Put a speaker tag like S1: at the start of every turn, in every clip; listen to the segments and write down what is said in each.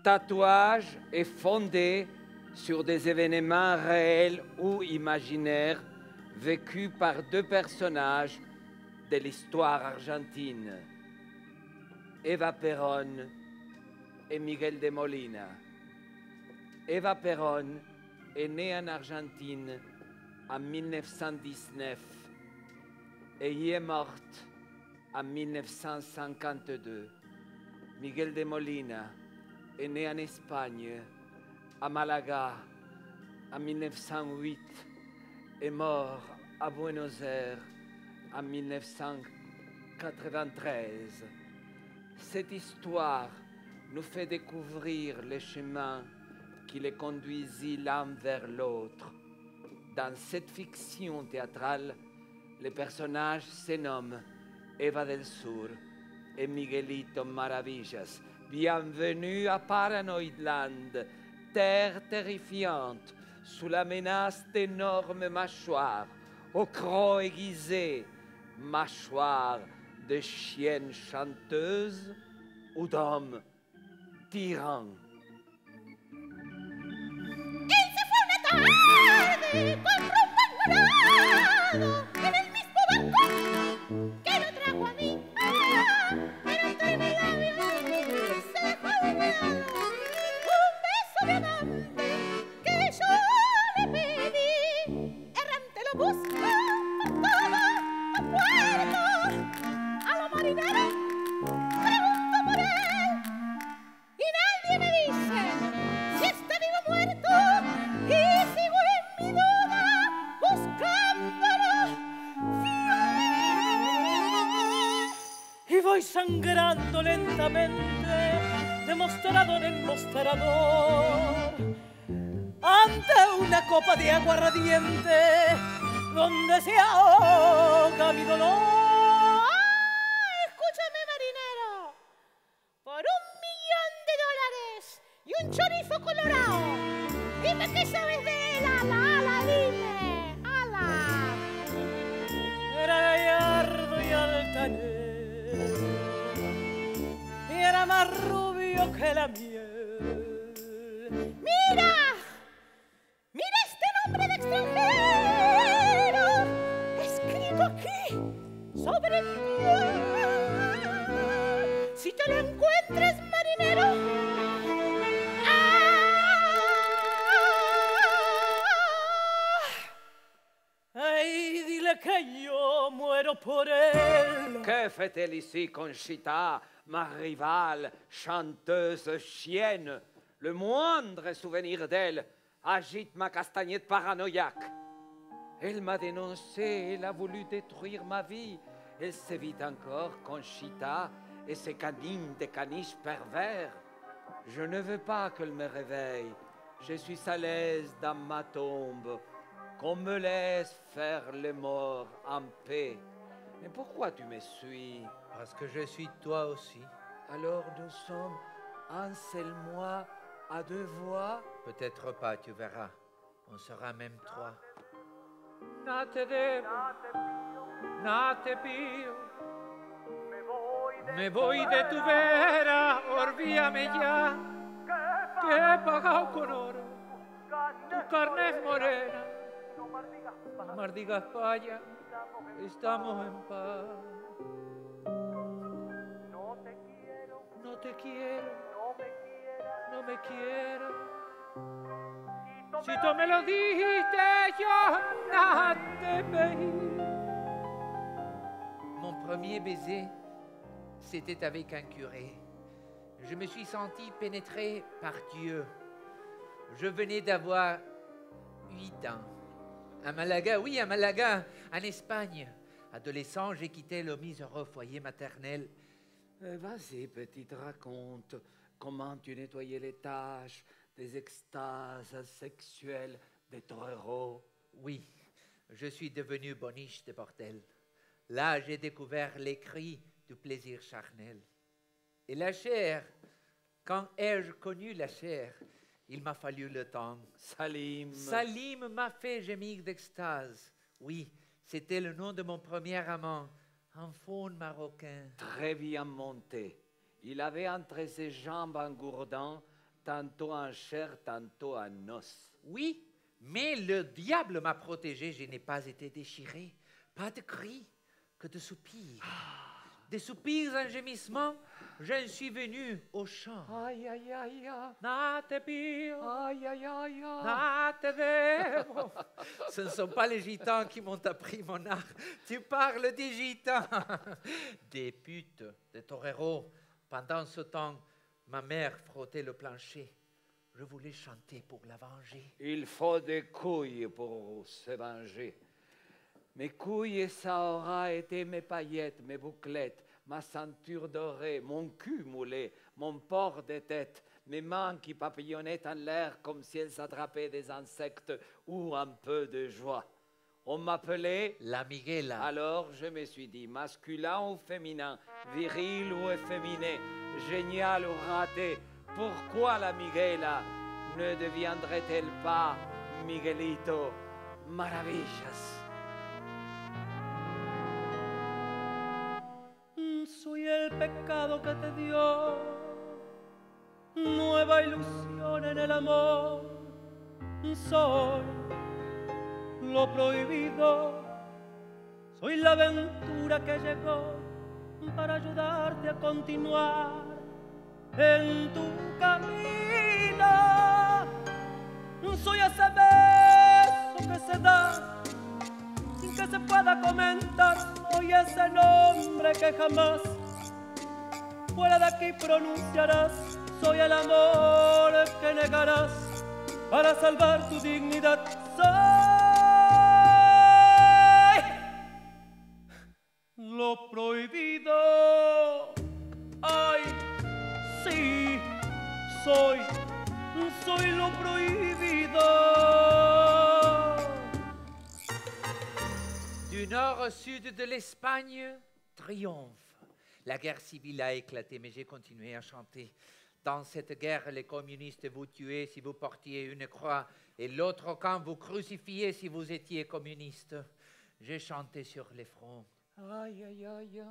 S1: tatouage est fondé sur des événements réels ou imaginaires vécus par deux personnages de l'histoire argentine, Eva Perón et Miguel de Molina. Eva Perón est née en Argentine en 1919 et y est morte en 1952. Miguel de Molina est né en Espagne, à Malaga, en 1908 et mort à Buenos Aires en 1993. Cette histoire nous fait découvrir les chemins qui les conduisit l'un vers l'autre. Dans cette fiction théâtrale, les personnages se nomment Eva del Sur et Miguelito Maravillas. Bienvenue à Paranoidland, terre terrifiante, sous la menace d'énormes mâchoires, aux crocs aiguisés, mâchoires de chiennes chanteuses ou d'hommes tyrans.
S2: Él se fue una tarde con rumbo ignorado en el mismo barco que lo trajo a mí. Pero entre mi labio se dejó húmedo un beso de amante que yo le pedí. Errante lo busca por todo el puerto. A lo marinero pregunto por él y nadie me dice si está vivo o muerto. Y sigo en mi duda buscándolo fiel. Y voy sangrando lentamente de mostrador en mostrador ante una copa de agua radiante donde se ahoga mi dolor. Escúchame, marinero, por $1.000.000 y un chorizo colorado, dime qué sabes de él. Ala, ala, dime, ala. Era gallardo y altanero y era más rubio que la miel. Mira, mira este nombre de extranjero escrito aquí sobre mi piel. Si te lo encuentres, marinero, ay, dile que yo muero por él.
S1: Que fait-elle ici, Conchita, ma rivale, chanteuse chienne? Le moindre souvenir d'elle agite ma castagnette paranoïaque. Elle m'a dénoncé, elle a voulu détruire ma vie. Elle s'évite encore, Conchita, et ses canines de caniches pervers. Je ne veux pas qu'elle me réveille. Je suis à l'aise dans ma tombe. Qu'on me laisse faire les morts en paix. Mais pourquoi tu me suis?
S3: Parce que je suis toi aussi.
S1: Alors nous sommes un seul moi à deux voix?
S3: Peut-être pas, tu verras. On sera même 3.
S4: No te debo, no te pido. Me voy de tu vera, olvídame ya, que he pagado con oro. Tu carne es morena, no maldigas falla, estamos en paz. No te quiero, no me quiero. Si tú me lo dijiste, yo nada te pedí.
S3: Mon premier baiser, c'était avec un curé. Je me suis senti pénétré par Dieu. Je venais d'avoir 8 ans. À Malaga, oui, à Malaga, en Espagne. Adolescent, j'ai quitté le miséreux foyer maternel.
S1: Vas-y, petite, raconte comment tu nettoyais les taches des extases sexuelles des toreros.
S3: Oui, je suis devenu boniche de bordel. Là, j'ai découvert les cris du plaisir charnel. Et la chair, quand ai-je connu la chair? Il m'a fallu le temps.
S1: Salim.
S3: Salim m'a fait gémir d'extase. Oui, c'était le nom de mon premier amant, un faune marocain.
S1: Très bien monté. Il avait entre ses jambes un gourdin tantôt en chair, tantôt en os.
S3: Oui, mais le diable m'a protégé, je n'ai pas été déchiré. Pas de cris, que de soupirs. Des soupirs, un gémissement, je suis venu au chant.
S1: Ay, ay, ay, ay.
S3: Nate pio,
S1: Ay, ay, ay, ay.
S3: nate devo. Ce ne sont pas les gitans qui m'ont appris mon art. Tu parles des gitans. Des putes, des toreros. Pendant ce temps, ma mère frottait le plancher. Je voulais chanter pour la venger.
S1: Il faut des couilles pour se venger. Mes couilles, ça aura été mes paillettes, mes bouclettes, ma ceinture dorée, mon cul moulé, mon port de tête, mes mains qui papillonnaient en l'air comme si elles attrapaient des insectes ou un peu de joie. On m'appelait...
S3: La Miguela.
S1: Alors je me suis dit, masculin ou féminin, viril ou efféminé, génial ou raté, pourquoi la Miguela ne deviendrait-elle pas Miguelito Maravillas?
S5: Soy el pecado que te dio nueva ilusión en el amor. Soy lo prohibido, soy la aventura que llegó para ayudarte a continuar en tu camino. Soy ese beso que se da sin que se pueda comentar. Soy ese nombre que jamás fuera de aquí pronunciarás. Soy el amor que negarás para salvar tu dignidad. Soy lo prohibido. Ay, sí, soy lo prohibido.
S3: Du nord au sud de l'Espagne, triomphe. La guerre civile a éclaté, mais j'ai continué à chanter. Dans cette guerre, les communistes vous tuaient si vous portiez une croix, et l'autre camp vous crucifiait si vous étiez communiste. J'ai chanté sur les fronts.
S1: Aïe, aïe, aïe.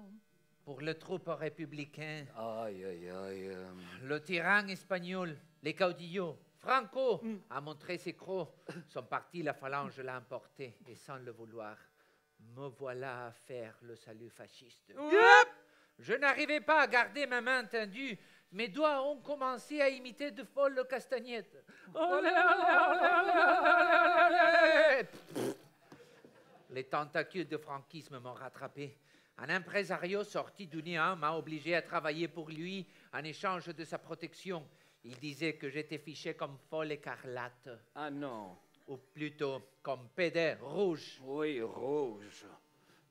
S3: Pour le troupe républicain,
S1: Aïe, aïe, aïe.
S3: le tyran espagnol, les caudillos, Franco a montré ses crocs. Son parti, la phalange, l'a emporté, et sans le vouloir, me voilà à faire le salut fasciste. Je n'arrivais pas à garder ma main tendue. Mes doigts ont commencé à imiter de folles castagnettes. Les tentacules de franquisme m'ont rattrapé. Un impresario sorti du néant m'a obligé à travailler pour lui en échange de sa protection. Il disait que j'étais fiché comme folle écarlate,
S1: Ah non.
S3: ou plutôt comme pédé rouge.
S1: Oui, rouge.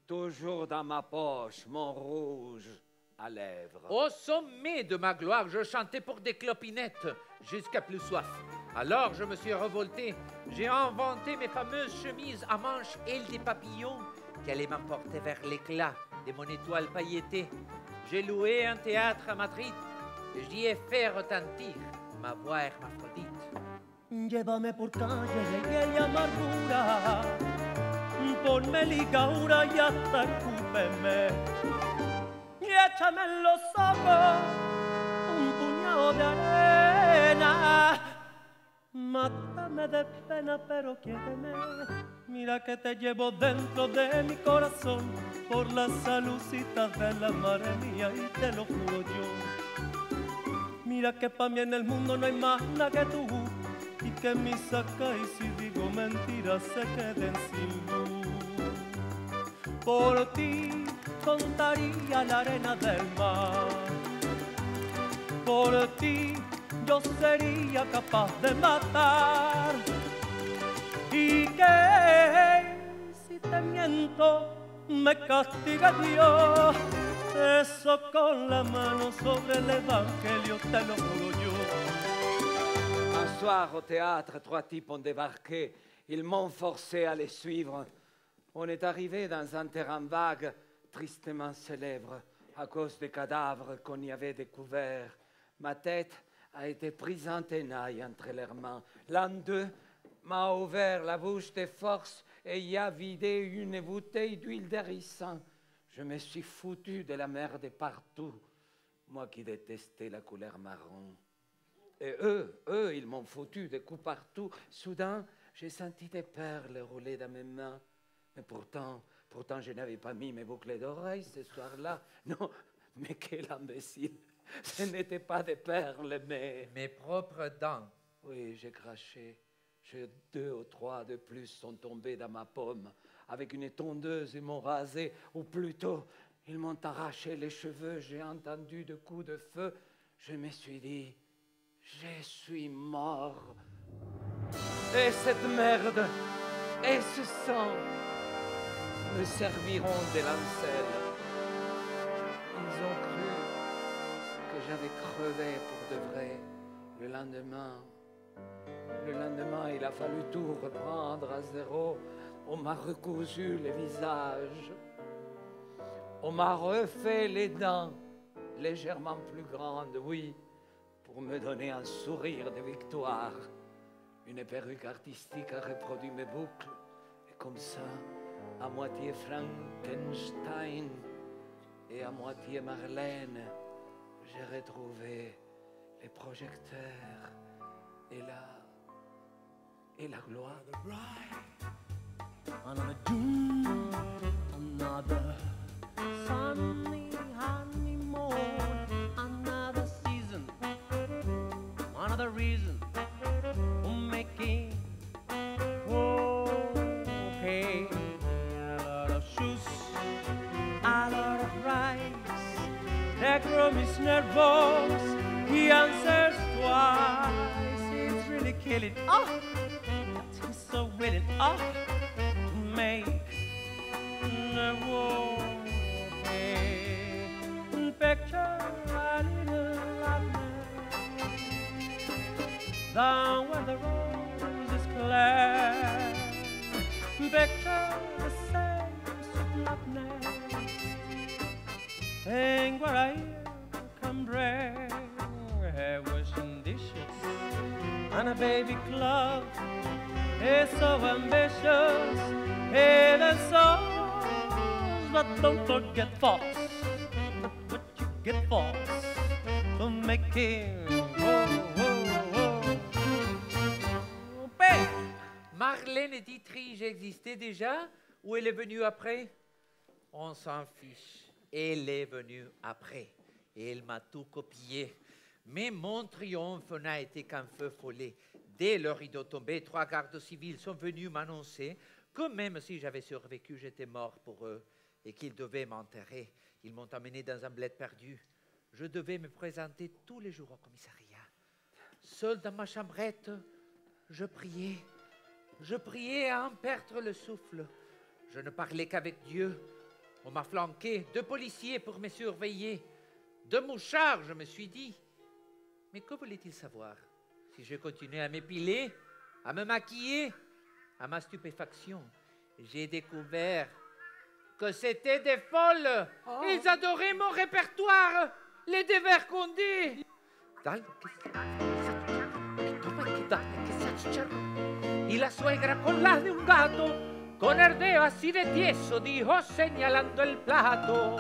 S1: Toujours dans ma poche, mon rouge à lèvres.
S3: Au sommet de ma gloire, je chantais pour des clopinettes, jusqu'à plus soif. Alors je me suis revolté. J'ai inventé mes fameuses chemises à manches ailes des papillons qui allaient m'emporter vers l'éclat de mon étoile pailletée. J'ai loué un théâtre à Madrid. J'y ai fait retentir ma voix hermaphrodite.
S5: Llévame por calle de hiel y amargura, ponme ligaura y hasta escúpeme, y échame en los ojos un puñado de arena. Mátame de pena, pero quiéreme. Mira que te llevo dentro de mi corazón por las salucitas de la madre mía, y te lo juro yo. Mira que pa' mí en el mundo no hay más nada que tú, y que mis acá y si digo mentiras se queden sin luz. Por ti contaría la arena del mar, por ti yo sería capaz de matar. Y que si te miento me castiga Dios, eso con la mano sobre el evangelio te lo juro yo.
S1: Un soir au théâtre, 3 types ont débarqué. Ils m'ont forcé à les suivre. On est arrivé dans un terrain vague, tristement célèbre, à cause des cadavres qu'on y avait découverts. Ma tête a été prise en tenaille entre leurs mains. L'un d'eux m'a ouvert la bouche de force et y a vidé une bouteille d'huile de ricin. Je me suis foutu de la merde partout, moi qui détestais la couleur marron. Et eux, ils m'ont foutu des coups partout. Soudain, j'ai senti des perles rouler dans mes mains. Mais pourtant, je n'avais pas mis mes boucles d'oreilles ce soir-là. Non, mais quel imbécile. Ce n'étaient pas des perles, mais...
S3: Mes propres dents.
S1: Oui, j'ai craché. 2 ou 3 de plus sont tombés dans ma pomme. Avec une tondeuse, ils m'ont rasé, ou plutôt, ils m'ont arraché les cheveux. J'ai entendu de coups de feu. Je me suis dit, je suis mort. Et cette merde, et ce sang me serviront de lancelle. Ils ont cru que j'avais crevé pour de vrai. Le lendemain, il a fallu tout reprendre à zéro. On m'a recousu le visage. On m'a refait les dents, légèrement plus grandes, oui, pour me donner un sourire de victoire. Une perruque artistique a reproduit mes boucles. Et comme ça, à moitié Frankenstein et à moitié Marlène, j'ai retrouvé les projecteurs et la gloire.
S5: Another June, another sunny honeymoon, another season, another reason for making okay. A lot of shoes, a lot of rice. That girl is nervous, he answers twice. He's really killing, oh, but he's so willing, oh, to make the world pay. Picture a little lightning down where the rose is clear. Picture the same sweet loveliness, and where I come bring washing dishes and a baby club is so ambitious, even so, but don't forget false. What you get false for making
S3: Marlène Dietrich existait déjà ou elle est venue après? On s'en fiche. Elle est venue après. Et elle m'a tout copié. Mais mon triomphe n'a été qu'un feu follet. Dès le rideau tombé, 3 gardes civils sont venus m'annoncer que même si j'avais survécu, j'étais mort pour eux et qu'ils devaient m'enterrer. Ils m'ont emmené dans un bled perdu. Je devais me présenter tous les jours au commissariat. Seul dans ma chambrette, je priais. Je priais à en perdre le souffle. Je ne parlais qu'avec Dieu. On m'a flanqué 2 policiers pour me surveiller. 2 mouchards, je me suis dit. Mais que voulait-il savoir? Si je continuais à m'épiler, à me maquiller, à ma stupéfaction, j'ai découvert que c'était des folles. Oh. Ils adoraient mon répertoire, les dévergondés. Y la suegra con las de un gato, con el dedo así de tieso, dijo señalando el plato.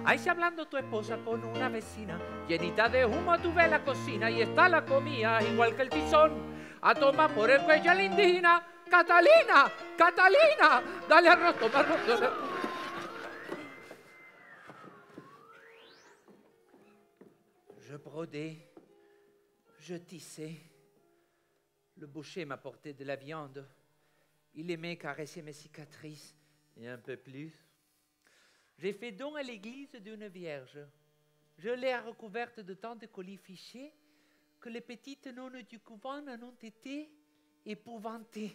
S3: Ahí se hablando tu esposa con una vecina, llenita de humo tuve la cocina y esta la comía igual que el tizón. A tomar por el cuello a la indígena, Catalina, Catalina, dale arroz, toma arroz. Je brodais, je tissais. Le boucher m'apportait de la viande. Il aimait caresser mes cicatrices, et un peu plus. J'ai fait don à l'église d'une vierge. Je l'ai recouverte de tant de colis fichés que les petites nonnes du couvent en ont été épouvantées.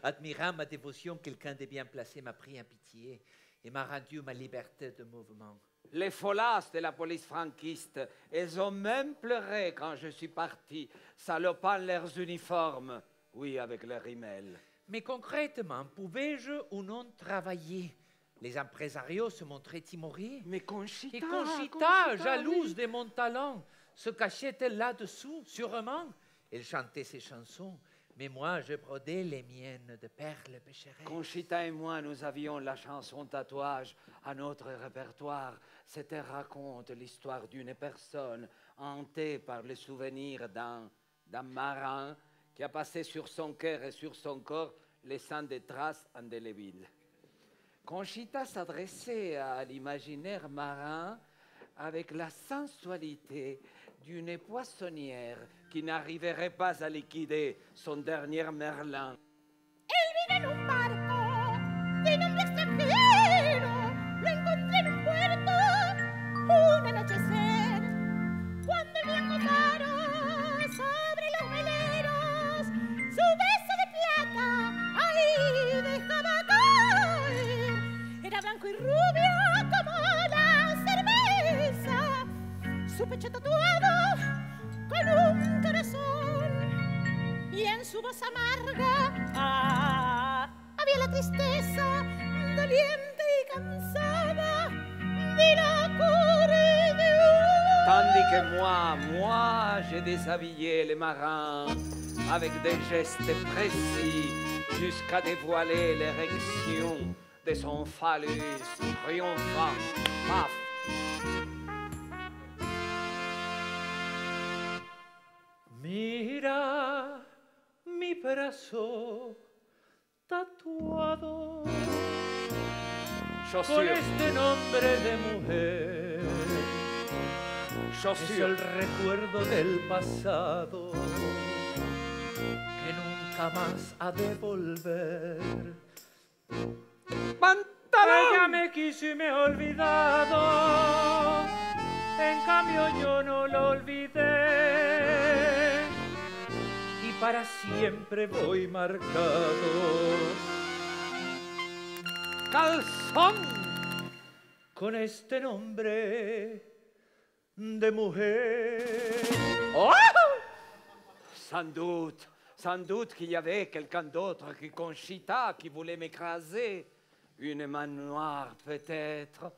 S3: Admirant ma dévotion, quelqu'un de bien placé m'a pris en pitié et m'a rendu ma liberté de mouvement.
S1: Les folasses de la police franquiste, elles ont même pleuré quand je suis parti, salopant leurs uniformes, oui, avec leurs rimels.
S3: Mais concrètement, pouvais-je ou non travailler? Les impresarios se montraient timorés.
S1: Mais Conchita,
S3: et Conchita, jalouse oui. De mon talent, se cachait-elle là-dessous, sûrement? Elle chantait ses chansons, Mais moi, je brodais les miennes de perles pécheresses.
S1: Conchita et moi, nous avions la chanson tatouage à notre répertoire. C'était raconte l'histoire d'une personne hantée par le souvenir d'un marin qui a passé sur son cœur et sur son corps laissant des traces indélébiles. Conchita s'adressait à l'imaginaire marin avec la sensualité d'une poissonnière qui n'arriverait pas à liquider son dernier merlin.
S2: Él vino en un barco de nombre extranjero, lo encontré en un puerto un anochecer, cuando el blanco faro sobre los veleros su beso de plata ahí dejaba caer. Era blanco y rubio como la cerveza, su pecho tatuado con un corazón, y en su voz amarga había la tristeza doliente y cansada de la
S1: Tandis que moi, j'ai déshabillé les marins avec des gestes précis jusqu'à dévoiler l'érection de son phallus triomphant. Paf!
S4: Mira mi brazo tatuado con
S1: Chaussures,
S4: este nombre de mujer. Es
S1: chaussures,
S4: el recuerdo del pasado que nunca más ha de volver. Ella
S1: pantalón.
S4: me quiso y me ha olvidado, en cambio yo no lo olvidé, y para siempre voy marcado.
S1: Calzón.
S4: Con este nombre de mujer.
S1: Oh! Sans doute qu'il y avait quelqu'un d'autre que Conchita qui voulait m'écraser. Une main noire peut-être.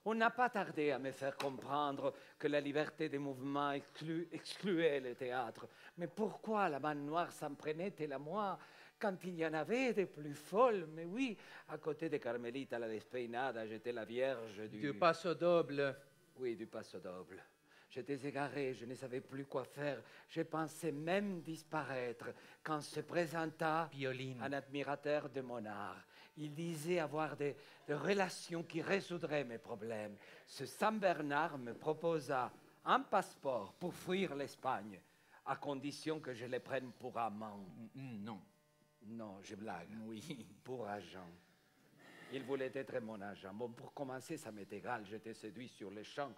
S1: On n'a pas tardé à me faire comprendre que la liberté des mouvements excluait le théâtre. Mais pourquoi la main noire s'en prenait-elle à moi quand il y en avait des plus folles? Mais oui, à côté de Carmelita la despeinada, j'étais la vierge
S3: Du paso doble.
S1: Oui, du paso doble. J'étais égaré, je ne savais plus quoi faire. Je pensais même disparaître quand se présenta
S3: Pioline.
S1: un admirateur de mon art. Il disait avoir des relations qui résoudraient mes problèmes. Ce Saint Bernard me proposa un passeport pour fuir l'Espagne, à condition que je le prenne pour amant.
S3: Non.
S1: Non, je blague.
S3: Oui.
S1: Pour agent. Il voulait être mon agent. Bon, pour commencer, ça m'est égal, j'étais séduit sur le champ.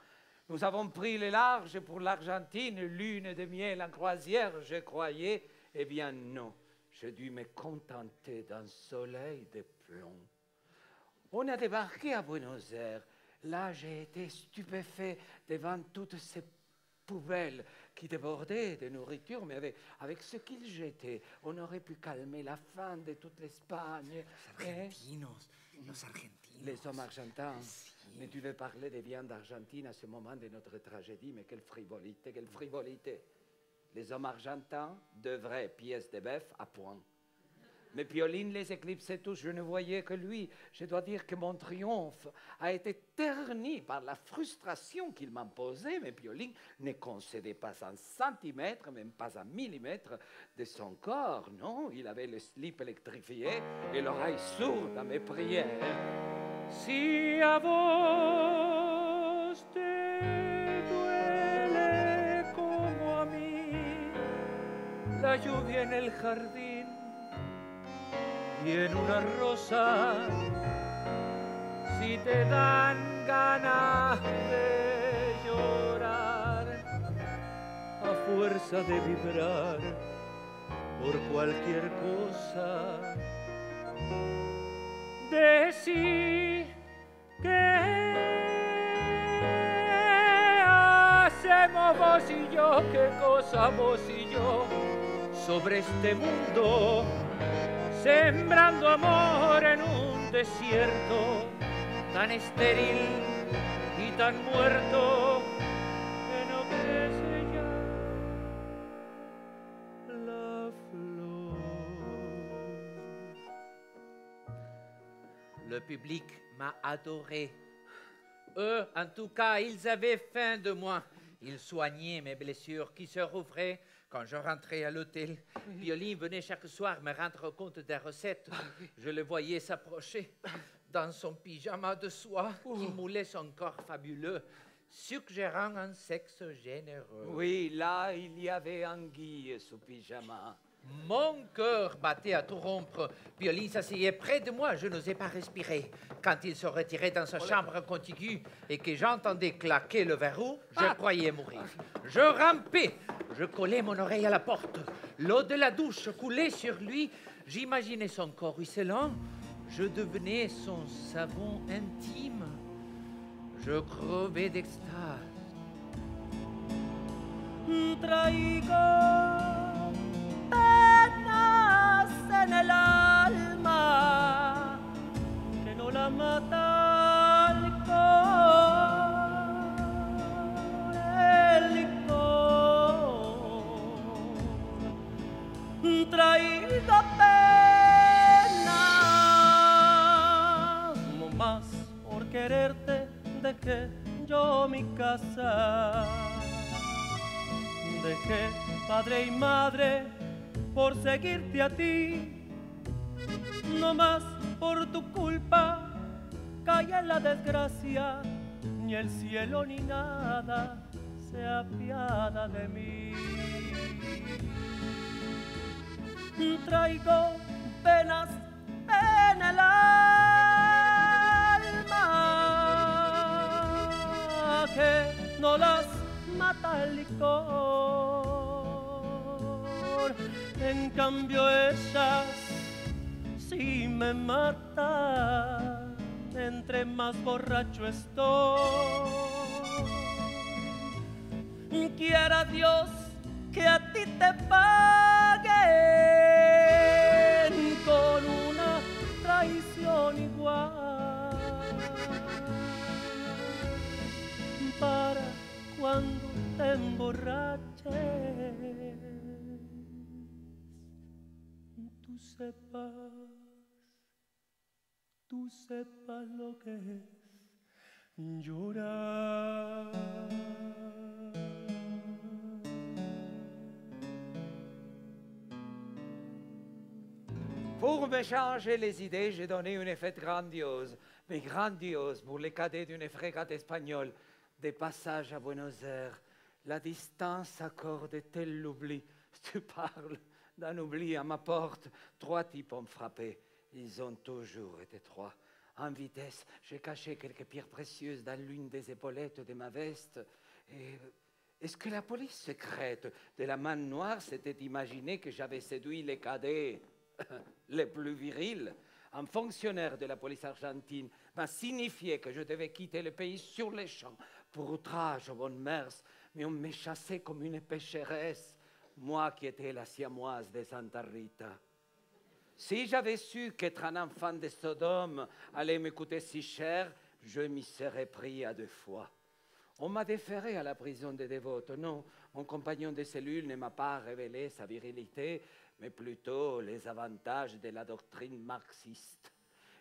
S1: Nous avons pris le large pour l'Argentine, lune de miel en croisière, je croyais. Eh bien non, j'ai dû me contenter d'un soleil de plomb. On a débarqué à Buenos Aires. Là, j'ai été stupéfait devant toutes ces poubelles qui débordaient de nourriture, mais avec ce qu'ils jetaient, on aurait pu calmer la faim de toute l'Espagne.
S3: Los argentinos.
S1: Les hommes argentins. Mais tu veux parler des viandes argentines à ce moment de notre tragédie, mais quelle frivolité, quelle frivolité. Les hommes argentins, de vraies pièces de bœuf à point. Mais Pioline les éclipsait tous, je ne voyais que lui. Je dois dire que mon triomphe a été terni par la frustration qu'il m'imposait, mais Pioline ne concédait pas un centimètre, même pas un millimètre de son corps. Non, il avait le slip électrifié et l'oreille sourde à mes prières.
S4: Si a vos te duele como a mí la lluvia en el jardín y en una rosa, si te dan ganas de llorar a fuerza de vibrar por cualquier cosa, decí que hacemos vos y yo, qué cosa vos y yo sobre este mundo, sembrando amor en un desierto tan estéril y tan muerto que no crece ya la flor.
S3: public m'a adoré. Eux, en tout cas, ils avaient faim de moi. Ils soignaient mes blessures qui se rouvraient quand je rentrais à l'hôtel. Pioline venait chaque soir me rendre compte des recettes. Je le voyais s'approcher dans son pyjama de soie qui moulait son corps fabuleux, suggérant un sexe généreux.
S1: Oui, là, il y avait anguille sous pyjama.
S3: Mon cœur battait à tout rompre. Pioline s'asseyait près de moi. Je n'osais pas respirer. Quand il se retirait dans sa chambre contiguë et que j'entendais claquer le verrou, je croyais mourir. Je rampais. Je collais mon oreille à la porte. L'eau de la douche coulait sur lui. J'imaginais son corps ruisselant. Je devenais son savon intime. Je crevais d'extase.
S5: Traigo penas en el alma que no la mata el licor. Traigo penas no más por quererte dejé yo mi casa. Dejé padre y madre por seguirte a ti, no más por tu culpa caí en la desgracia, ni el cielo ni nada se apiada de mí. Traigo penas en el alma que no las mata el licor, en cambio ellas sí me matan, entre más borracho estoy. Quiera Dios que a ti te paguen con una traición igual, para cuando te emborraches, tú sepas lo que es llorar.
S1: Pour me changer les idées, j'ai donné une fête grandiose, mais grandiose pour les cadets d'une frégate espagnole. Des passages à Buenos Aires, la distance accorde-t-elle l'oubli? Tu parles d'un oubli à ma porte. 3 types ont frappé. Ils ont toujours été 3. En vitesse, j'ai caché quelques pierres précieuses dans l'une des épaulettes de ma veste. Et est-ce que la police secrète de la Manne Noire s'était imaginé que j'avais séduit les cadets les plus virils? Un fonctionnaire de la police argentine m'a signifié que je devais quitter le pays sur les champs pour outrage aux bonnes mœurs, mais on me chassait comme une pécheresse, moi qui étais la siamoise de Santa Rita. Si j'avais su qu'être un enfant de Sodome allait me coûter si cher, je m'y serais pris à 2 fois. On m'a déféré à la prison des dévotes. Non, mon compagnon de cellule ne m'a pas révélé sa virilité, mais plutôt les avantages de la doctrine marxiste.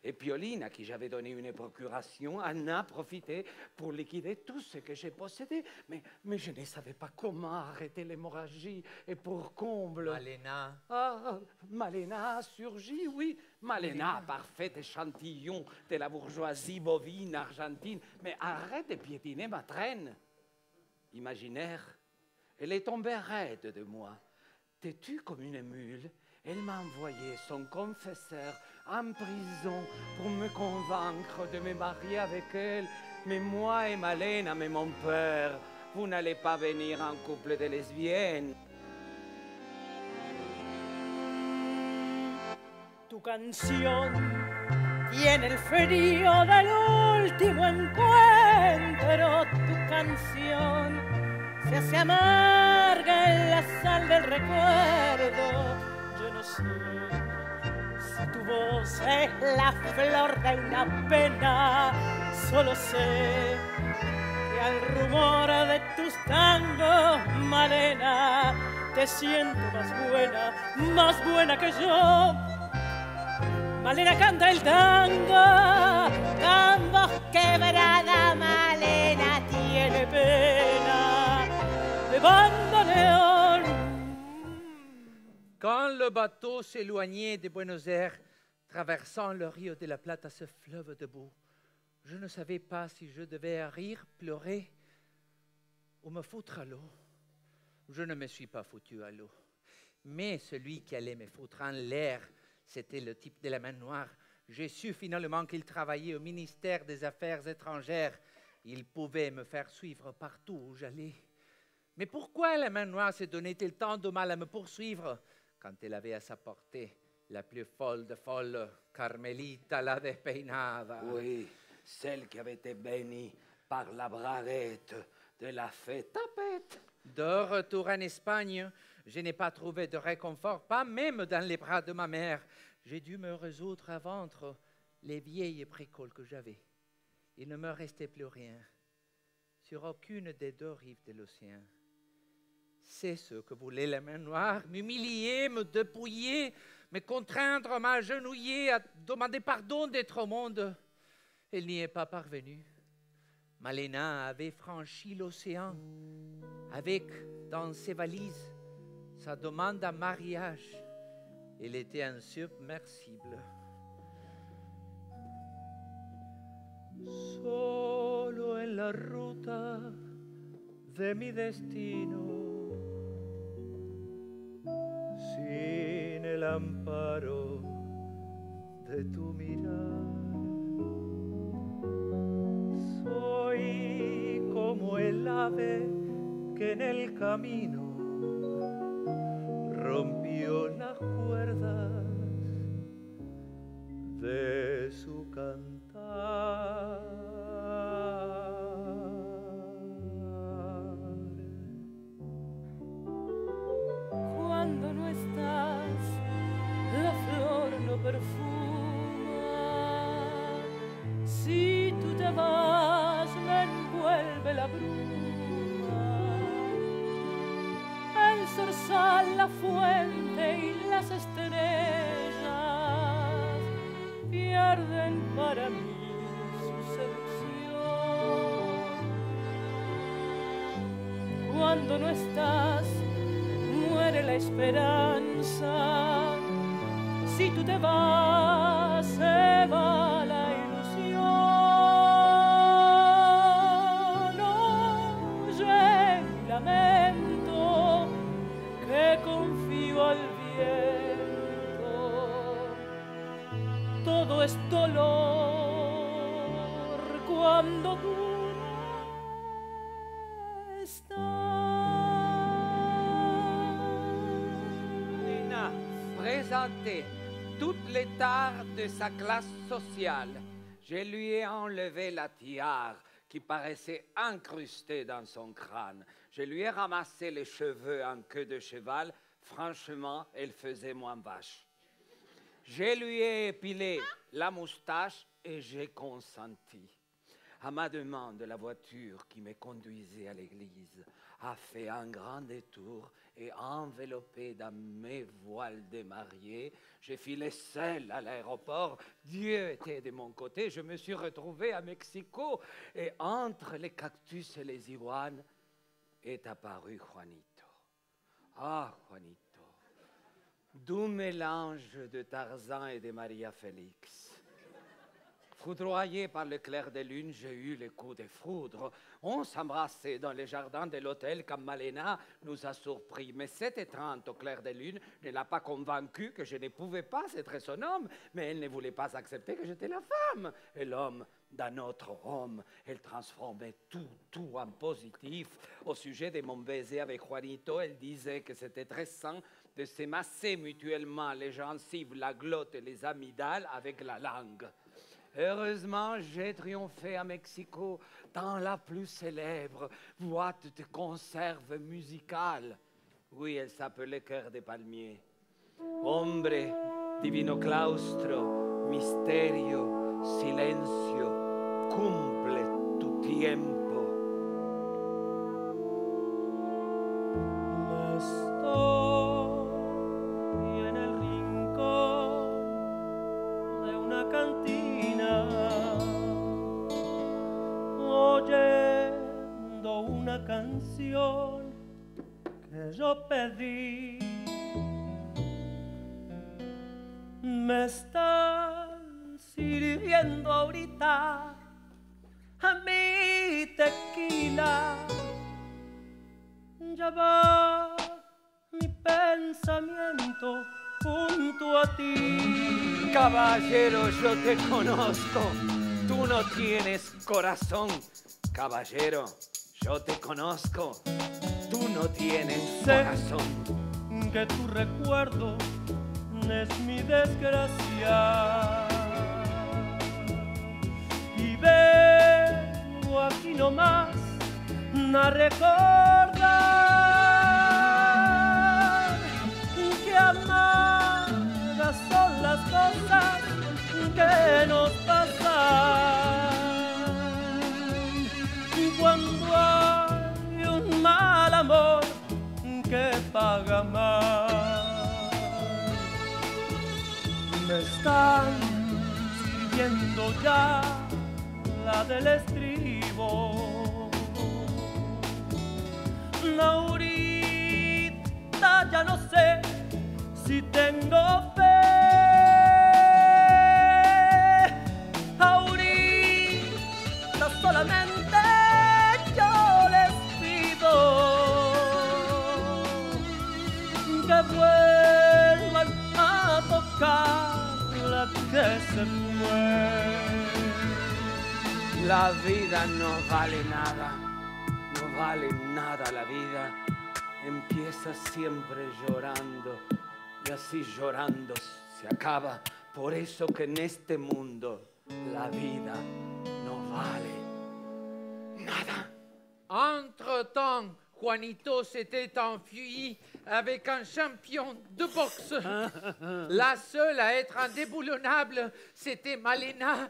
S1: Et Pioline, à qui j'avais donné une procuration, en a profité pour liquider tout ce que j'ai possédé. Mais je ne savais pas comment arrêter l'hémorragie. Et pour comble...
S3: Malena.
S1: Ah, Malena a surgi, oui. Malena, parfait échantillon de la bourgeoisie bovine argentine. Mais arrête de piétiner ma traîne. Imaginaire, elle est tombée raide de moi. Têtue comme une mule, elle m'a envoyé son confesseur en prison pour me convaincre de me marier avec elle. Mais moi et Malena, mais mon père, vous n'allez pas venir en couple de lesbiennes.
S6: Tu canción tiene el frío del último encuentro. Tu canción se hace amarga en la sal del recuerdo. Yo no sé si tu voz es la flor de una pena. Solo sé que al rumor de tus tangos, Malena, te siento más buena que yo. Malena canta el tango, con voz quebrada Malena tiene pena de bandoneón.
S3: Quand le bateau s'éloignait de Buenos Aires, traversant le Rio de la Plata, ce fleuve de boue, je ne savais pas si je devais rire, pleurer ou me foutre à l'eau. Je ne me suis pas foutu à l'eau, mais celui qui allait me foutre en l'air, c'était le type de la main noire. J'ai su finalement qu'il travaillait au ministère des Affaires étrangères. Il pouvait me faire suivre partout où j'allais. Mais pourquoi la main noire se donnait-elle tant de mal à me poursuivre quand elle avait à sa portée la plus folle de folles, Carmelita la despeinada?
S1: Oui, celle qui avait été bénie par la brarette de la fée Tapette.
S3: De retour en Espagne, je n'ai pas trouvé de réconfort, pas même dans les bras de ma mère. J'ai dû me résoudre à vendre les vieilles bricoles que j'avais. Il ne me restait plus rien sur aucune des deux rives de l'océan. C'est ce que voulait la main noire, m'humilier, me dépouiller, me contraindre à m'agenouiller, à demander pardon d'être au monde. Elle n'y est pas parvenue. Malena avait franchi l'océan avec, dans ses valises, sa demande en mariage. Elle était insubmersible.
S5: Solo en la ruta de mi destino, sin el amparo de tu mirar, soy como el ave que en el camino rompió las cuerdas de su cantar.
S6: Cuando no estás, la flor no perfuma. Si tú te vas, me envuelve la bruma. El zorzal, la fuente y las estrellas pierden para mí su seducción. Cuando no estás, muere la esperanza. Si tú te vas, se va la ilusión. Oye mi lamento, que confío al viento. Todo es dolor cuando tú no estás.
S1: Malena présentait toutes les tares de sa classe sociale. Je lui ai enlevé la tiare qui paraissait incrustée dans son crâne. Je lui ai ramassé les cheveux en queue de cheval. Franchement, elle faisait moins vache. Je lui ai épilé la moustache et j'ai consenti. À ma demande, la voiture qui me conduisait à l'église a fait un grand détour et enveloppé dans mes voiles de mariée, j'ai filé seul à l'aéroport. Dieu était de mon côté. Je me suis retrouvé à Mexico et entre les cactus et les iguanes est apparu Juanito. Ah, Juanito, doux mélange de Tarzan et de Maria Félix. Foudroyé par le clair de lune, j'ai eu le coup de foudre. On s'embrassait dans les jardins de l'hôtel quand Malena nous a surpris. Mais cette étreinte au clair de lune ne l'a pas convaincu que je ne pouvais pas être son homme. Mais elle ne voulait pas accepter que j'étais la femme. Et l'homme d'un autre homme, elle transformait tout en positif. Au sujet de mon baiser avec Juanito, elle disait que c'était très sain de se masser mutuellement les gencives, la glotte et les amygdales avec la langue. Heureusement, j'ai triomphé à Mexico dans la plus célèbre boîte de conserve musicale. Oui, elle s'appelait Cœur de Palmier. Hombre, divino claustro, misterio, silencio, cumple tu tiempo.
S5: Estoy en el rincón una canción que yo pedí. Me están sirviendo ahorita a mi tequila. Ya va mi pensamiento junto a ti.
S1: Caballero, yo te conozco. Tú no tienes corazón. Caballero, yo te conozco. Tú no tienes corazón.
S5: Que tu recuerdo es mi desgracia. Y vengo aquí nomás a recordar que amargas son las cosas que nos pasan cuando hay un mal amor que paga más. Me están sirviendo ya la del estribo. Ahorita ya no sé si tengo fe. Ahorita solamente yo les pido que vuelvan a tocar la que se fue.
S1: La vida no vale nada. No vale nada la vida. Empieza siempre llorando y así llorando se acaba. Por eso que en este mundo la vida no vale nada.
S3: Entre-temps, Juanito s'était enfui avec un champion de boxe. La seule à être indéboulonnable, c'était Malena.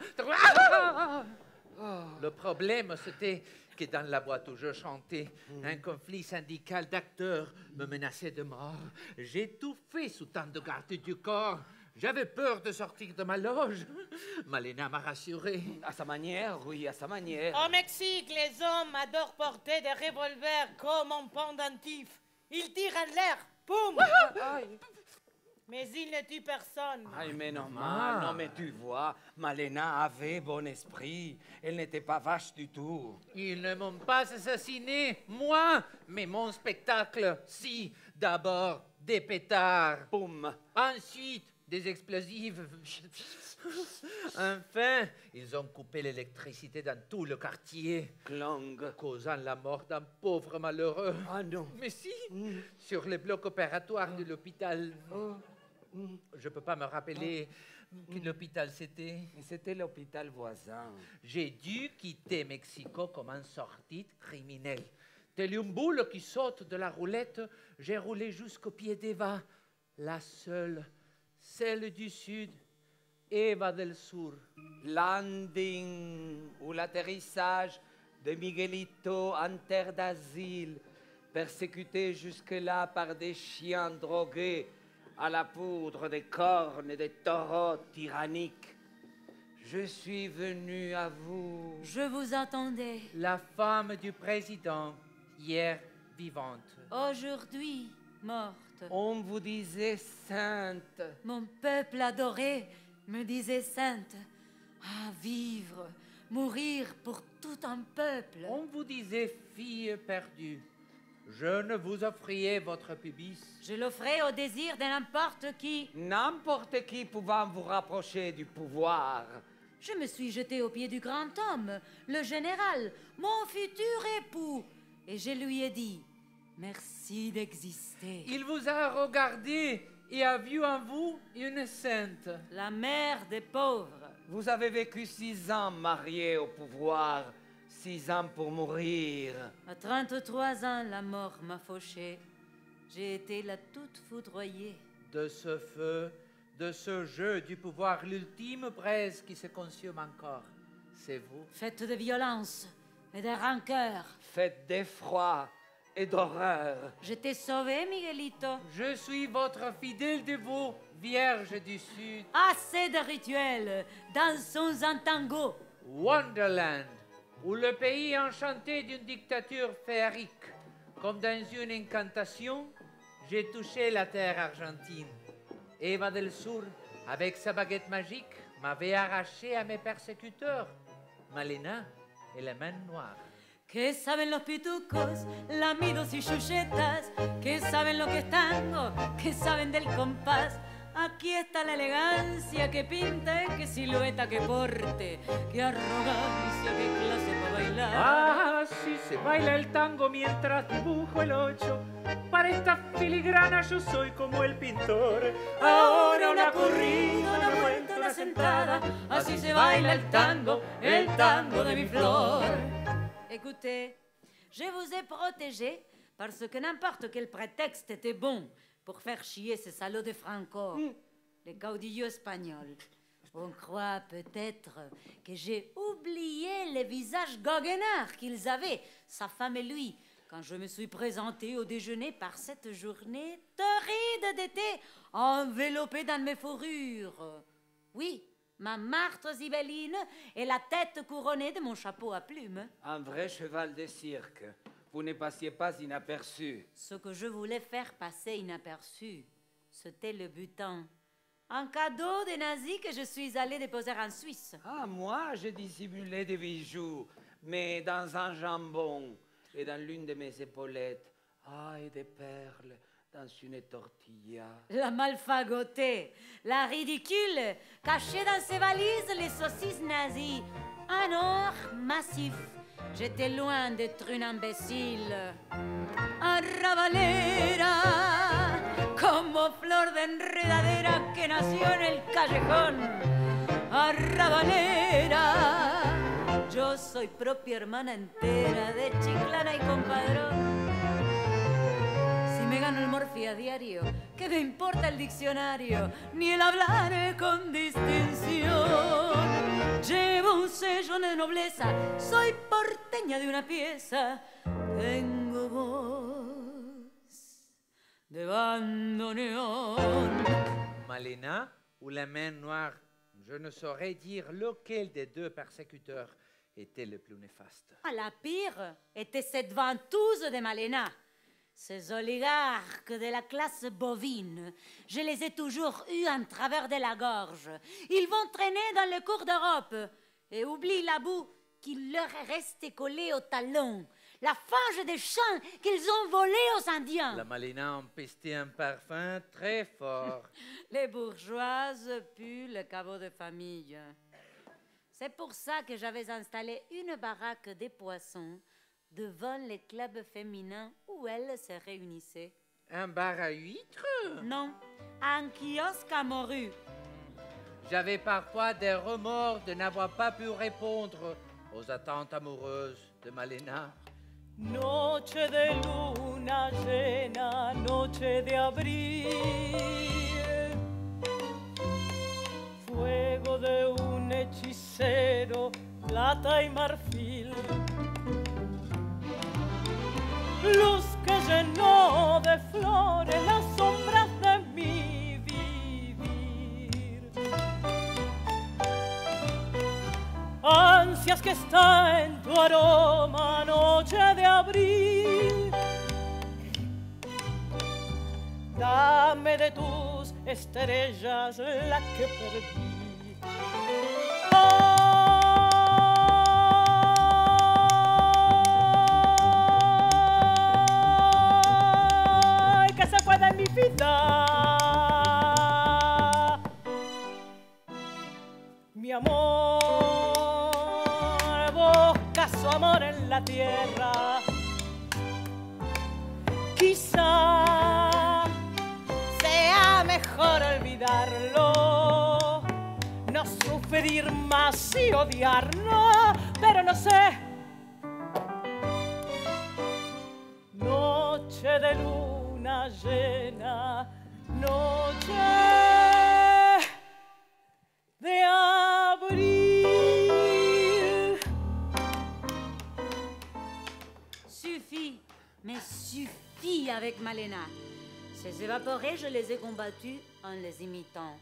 S3: Le problème, c'était que dans la boîte où je chantais, un conflit syndical d'acteurs me menaçait de mort. J'ai tout fait sous tant de garde du corps. J'avais peur de sortir de ma loge. Malena m'a rassuré.
S1: À sa manière, oui, à sa manière.
S6: Au Mexique, les hommes adorent porter des revolvers comme un pendentif. Ils tirent en l'air, poum! Mais ils ne tuent personne.
S1: Ay, mais normal, non, mais tu vois, Malena avait bon esprit. Elle n'était pas vache du tout.
S3: Ils ne m'ont pas assassiné, moi, mais mon spectacle, si. D'abord, des pétards.
S1: Boum.
S3: Ensuite, des explosifs. Enfin, ils ont coupé l'électricité dans tout le quartier,
S1: Clang.
S3: causant la mort d'un pauvre malheureux.
S1: Ah non.
S3: Mais si, sur le bloc opératoire de l'hôpital. Je peux pas me rappeler quel hôpital c'était.
S1: C'était l'hôpital voisin.
S3: J'ai dû quitter Mexico comme un sortit criminel. Tel une boule qui saute de la roulette, j'ai roulé jusqu'au pied d'Eva, la seule, celle du sud, Eva del Sur.
S1: Landing ou l'atterrissage de Miguelito en terre d'asile, persécuté jusque-là par des chiens drogués à la poudre des cornes et des taureaux tyranniques. Je suis venu à vous.
S2: Je vous attendais.
S3: La femme du président, hier vivante.
S2: Aujourd'hui, morte.
S1: On vous disait sainte.
S2: Mon peuple adoré me disait sainte. À vivre, mourir pour tout un peuple.
S3: On vous disait fille perdue. Je ne vous offriez votre pubis.
S2: Je l'offrais au désir de n'importe qui.
S1: N'importe qui pouvant vous rapprocher du pouvoir.
S2: Je me suis jetée aux pieds du grand homme, le général, mon futur époux, et je lui ai dit merci d'exister.
S3: Il vous a regardé et a vu en vous une sainte.
S2: La mère des pauvres.
S1: Vous avez vécu 6 ans marié au pouvoir, 6 ans pour mourir.
S2: À 33 ans, la mort m'a fauchée. J'ai été la toute foudroyée.
S3: De ce feu, de ce jeu du pouvoir, l'ultime braise qui se consume encore, c'est vous.
S2: Faite de violence et de rancœur.
S1: Faites d'effroi et d'horreur.
S2: Je t'ai sauvé, Miguelito.
S3: Je suis votre fidèle dévot, Vierge du Sud.
S2: Assez de rituels, dansons un tango.
S3: Wonderland, où le pays enchanté d'une dictature féerique. Comme dans une incantation, j'ai touché la terre argentine. Eva del Sur, avec sa baguette magique, m'avait arraché à mes persécuteurs, Malena et la main noire.
S7: ¿Qué saben los pitucos, lamidos y chuchetas? ¿Qué saben lo que es tango? ¿Qué saben del compás? Aquí está la elegancia que pinta, qué silueta que porte, qué arrogancia, qué clase para bailar.
S4: Ah, sí, se baila el tango mientras dibujo el 8. Para esta filigrana yo soy como el pintor.
S7: Ahora una corrida, una vuelta, una sentada, así se baila el tango de mi flor. Écoutez, je vous ai protégé parce que n'importe quel prétexte était bon pour faire chier ces salauds de Franco, les caudillos espagnols. On croit peut-être que j'ai oublié les visages goguenards qu'ils avaient, sa femme et lui, quand je me suis présentée au déjeuner par cette journée torride d'été, enveloppée dans mes fourrures. Oui, ma martre zibelline et la tête couronnée de mon chapeau à plumes.
S1: Un vrai cheval de cirque. Vous ne passiez pas inaperçu.
S7: Ce que je voulais faire passer inaperçu, c'était le butin. Un cadeau des nazis que je suis allée déposer en Suisse.
S1: Ah, moi, j'ai dissimulé des bijoux, mais dans un jambon et dans l'une de mes épaulettes. Ah, et des perles dans une tortilla.
S7: La malfagotée, la ridicule, cachée dans ses valises les saucisses nazies. Un or massif. J'étais loin d'être une imbécile. Arrabalera, como flor de enredadera que nació en el callejón. Arrabalera, yo soy propia hermana entera de Chiclana y compadrón. Si me gano el morfi a diario, ¿qué me importa el diccionario? Ni el hablar con distinción. Llevo un sello de nobleza, soy porteña de una pieza. Tengo voz de bandoneón.
S3: Malena ou la main noire, je ne saurais dire lequel des deux persécuteurs était le plus néfaste.
S7: Ah, la pire était cette ventouse de Malena. Ces oligarques de la classe bovine, je les ai toujours eus en travers de la gorge. Ils vont traîner dans les cours d'Europe et oublient la boue qui leur est restée collée au talon, la fange des champs qu'ils ont volée aux Indiens.
S3: La Malena empestait un parfum très fort.
S7: Les bourgeoises puent le caveau de famille. C'est pour ça que j'avais installé une baraque des poissons devant les clubs féminins où elles se réunissaient.
S3: Un bar à huîtres?
S7: Non, un kiosque à morue.
S3: J'avais parfois des remords de n'avoir pas pu répondre aux attentes amoureuses de Malena.
S6: Noche de luna llena, noche de abril, fuego de un hechicero, plata y marfil, luz que llenó de flores las sombras de mi vivir, ansias que está en tu aroma, noche de abril. Dame de tus estrellas la que perdí. Ay, que se fue de mi vida. Mi amor, busca su amor en la tierra. Quizá sea mejor olvidarlo, no sufrir más y odiarlo, pero no sé. Noche de luna llena, noche de abril.
S7: Suffit, mais suffit avec Malena. Ces évaporés, je les ai combattus en les imitant.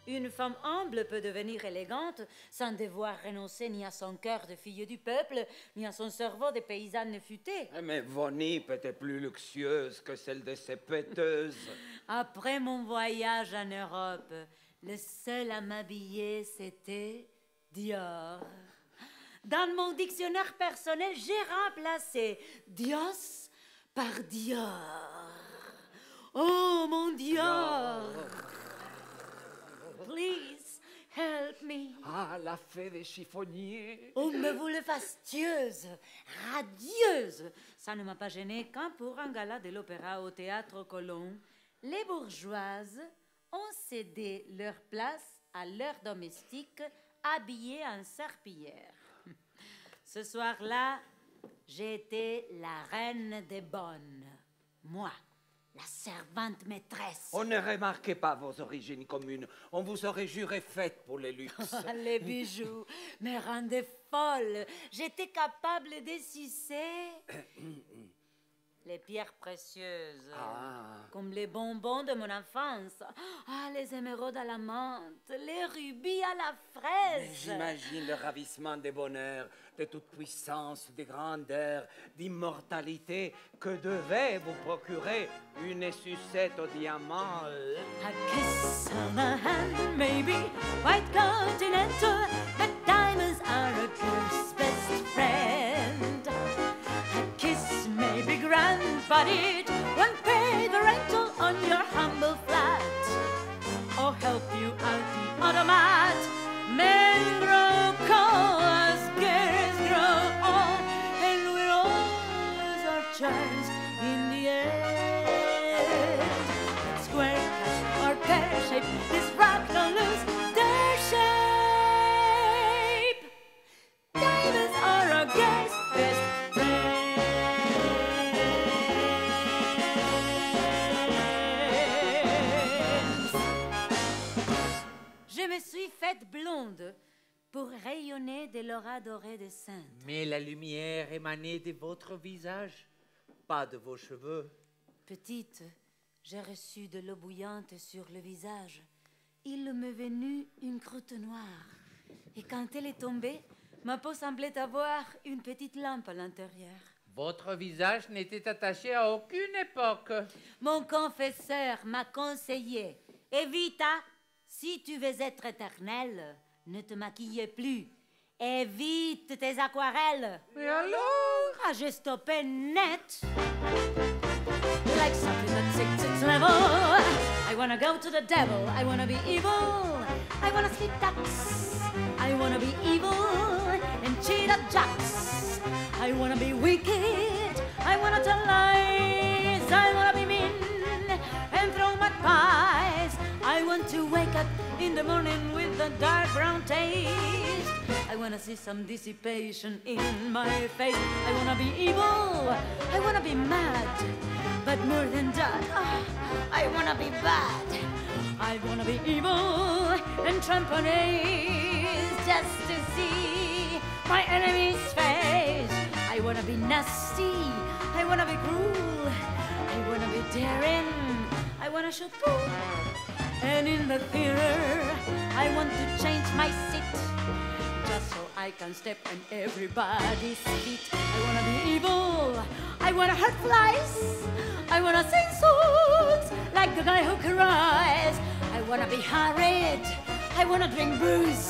S7: Une femme humble peut devenir élégante sans devoir renoncer ni à son cœur de fille du peuple, ni à son cerveau de paysanne futée.
S1: Mais vos nippes étaient plus luxueuses que celles de ces péteuses.
S7: Après mon voyage en Europe, le seul à m'habiller, c'était Dior. Dans mon dictionnaire personnel, j'ai remplacé Dios par Dior. Oh, mon Dior! Please, help me.
S1: Ah, la fée des chiffonniers.
S7: Oh, me voulez fastueuse, radieuse. Ça ne m'a pas gênée quand pour un gala de l'opéra au théâtre Colomb, les bourgeoises ont cédé leur place à leurs domestiques habillés en serpillière. Ce soir-là, j'ai été la reine des bonnes. Moi, la servante maîtresse.
S1: On ne remarquait pas vos origines communes. On vous aurait juré faite pour les luxes.
S7: Les bijoux me rendaient folle. J'étais capable de sucer les pierres précieuses, comme les bonbons de mon enfance. Ah, les émeraudes à la menthe, les rubis à la fraise.
S1: J'imagine le ravissement des bonheurs, de toute puissance, de grandeur, d'immortalité que devait vous procurer une sucette au diamant.
S7: A kiss on the hand, maybe white continental, but diamonds are a girl's best friend. A kiss may be grand, but it won't pay the rental on your humble flat, or help you out the automat. Men grow cold as girls grow old, and we all lose our chance in the end. That square cut or pear shape, this rock don't lose their shape. Diamonds are a girl's best friend. Je me suis faite blonde pour rayonner de l'aura dorée des saintes.
S3: Mais la lumière émanait de votre visage, pas de vos cheveux.
S7: Petite, j'ai reçu de l'eau bouillante sur le visage. Il m'est venu une croûte noire. Et quand elle est tombée, ma peau semblait avoir une petite lampe à l'intérieur.
S3: Votre visage n'était attaché à aucune époque.
S7: Mon confesseur m'a conseillé, Evita, si tu veux être éternelle, ne te maquille plus. Évite tes aquarelles.
S3: Et alors?
S7: Ah, j'ai stoppé net. Like something that takes its level. I wanna go to the devil. I wanna be evil. I wanna sleep ducks. I wanna be evil and cheat at jocks. I wanna be wicked. I wanna tell lies. I wanna be mean and throw mud pies. I want to wake up in the morning with a dark brown taste. I wanna see some dissipation in my face. I wanna be evil. I wanna be mad. But more than that, I wanna be bad. I wanna be evil and tramp on ace just to see my enemy's face. I wanna be nasty. I wanna be cruel. I wanna be daring. I wanna shoot pool. And in the theater, I want to change my seat, just so I can step on everybody's feet. I wanna be evil. I wanna hurt flies. I wanna sing songs like the guy who cries. I wanna be harried. I wanna drink booze.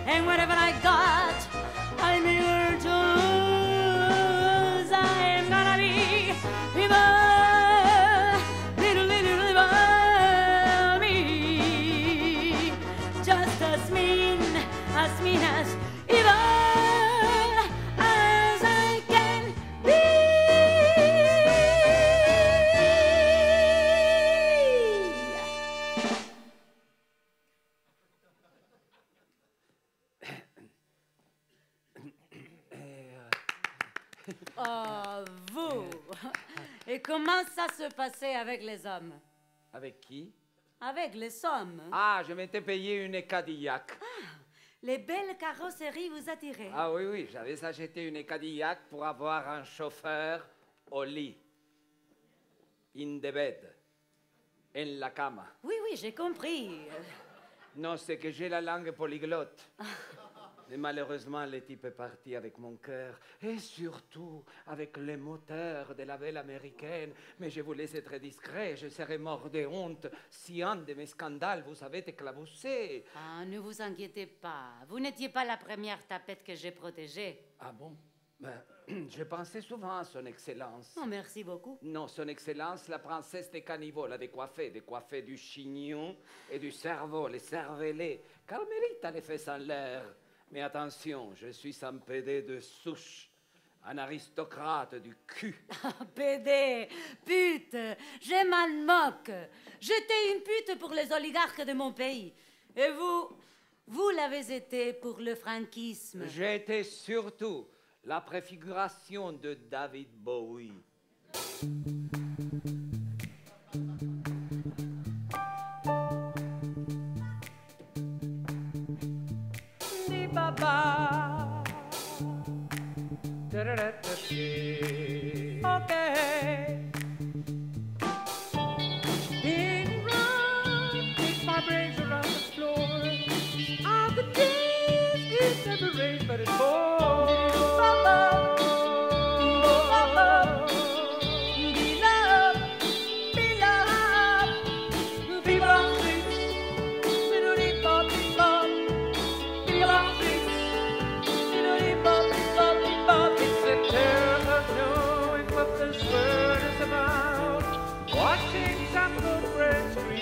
S7: And whatever I got, I'm here to lose. I'm gonna be evil. Little, little, little me. Just as mean as evil as I can be. Oh, vous. Et comment ça se passait avec les hommes?
S1: Avec qui?
S7: Avec les hommes.
S1: Ah, je m'étais payé une Cadillac.
S7: Les belles carrosseries vous attiraient.
S1: Ah oui, oui, j'avais acheté une Cadillac pour avoir un chauffeur au lit. In the bed. En la cama.
S7: Oui, oui, j'ai compris.
S1: Non, c'est que j'ai la langue polyglotte. Mais malheureusement, le type est parti avec mon cœur et surtout avec les moteurs de la belle américaine. Mais je vous laisse être discret, je serais mort de honte si un de mes scandales vous avait éclaboussé.
S7: Ah, ne vous inquiétez pas. Vous n'étiez pas la première tapette que j'ai protégée.
S1: Ah bon? Ben, je pensais souvent à son excellence.
S7: Oh, merci beaucoup.
S1: Non, son excellence, la princesse des caniveaux, la décoiffée du chignon et du cerveau, les cervelets. Carmelita les fesses en l'air. Mais attention, je suis un PD de souche, un aristocrate du cul.
S7: PD, pute, je m'en moque. J'étais une pute pour les oligarques de mon pays. Et vous l'avez été pour le franquisme.
S1: J'étais surtout la préfiguration de David Bowie.
S5: Baba. Okay.
S4: Spin round, kick my brains around the floor. All the days it never rains, but it pours. Watching some good friends scream.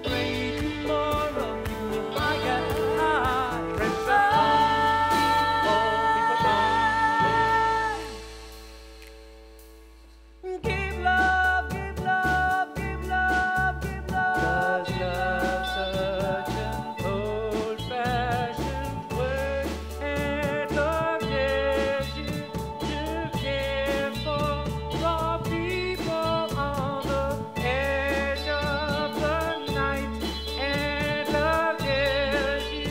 S5: Pray tomorrow if I get high.
S4: Friends of
S5: Give love, give love, give love, give love.
S4: Does love such an old-fashioned word? And love dares you to care for people on the edge of the night. And love dares you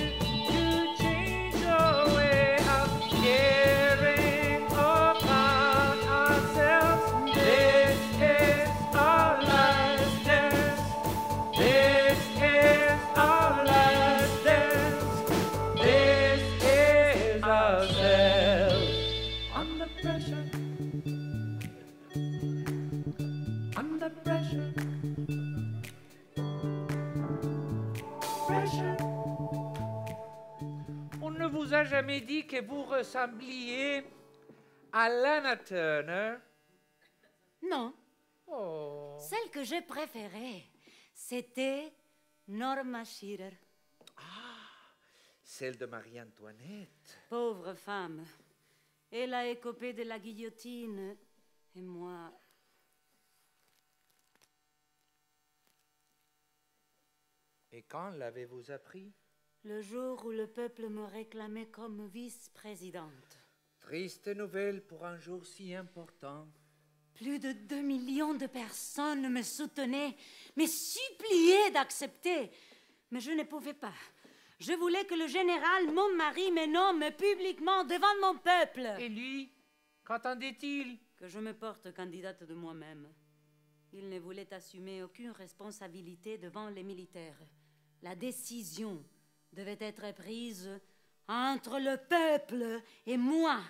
S4: to change your way of caring about ourselves. This is our last dance. This is our last dance. This is ourselves. Under pressure. Under pressure. Pressure. On ne vous a jamais dit que vous ressembliez à Lana Turner?
S7: Non,
S4: Oh.
S7: celle que j'ai préférée, c'était Norma Shearer.
S3: Celle de Marie-Antoinette.
S7: Pauvre femme. Elle a écopé de la guillotine. Et moi...
S3: Et quand l'avez-vous appris?
S7: Le jour où le peuple me réclamait comme vice-présidente.
S3: Triste nouvelle pour un jour si important.
S7: Plus de 2 millions de personnes me soutenaient, me suppliaient d'accepter. Mais je ne pouvais pas. Je voulais que le général, mon mari, me nomme publiquement devant mon peuple.
S4: Et lui, qu'entendait-il?
S7: Que je me porte candidate de moi-même. Il ne voulait assumer aucune responsabilité devant les militaires. La décision devait être prise entre le peuple et moi.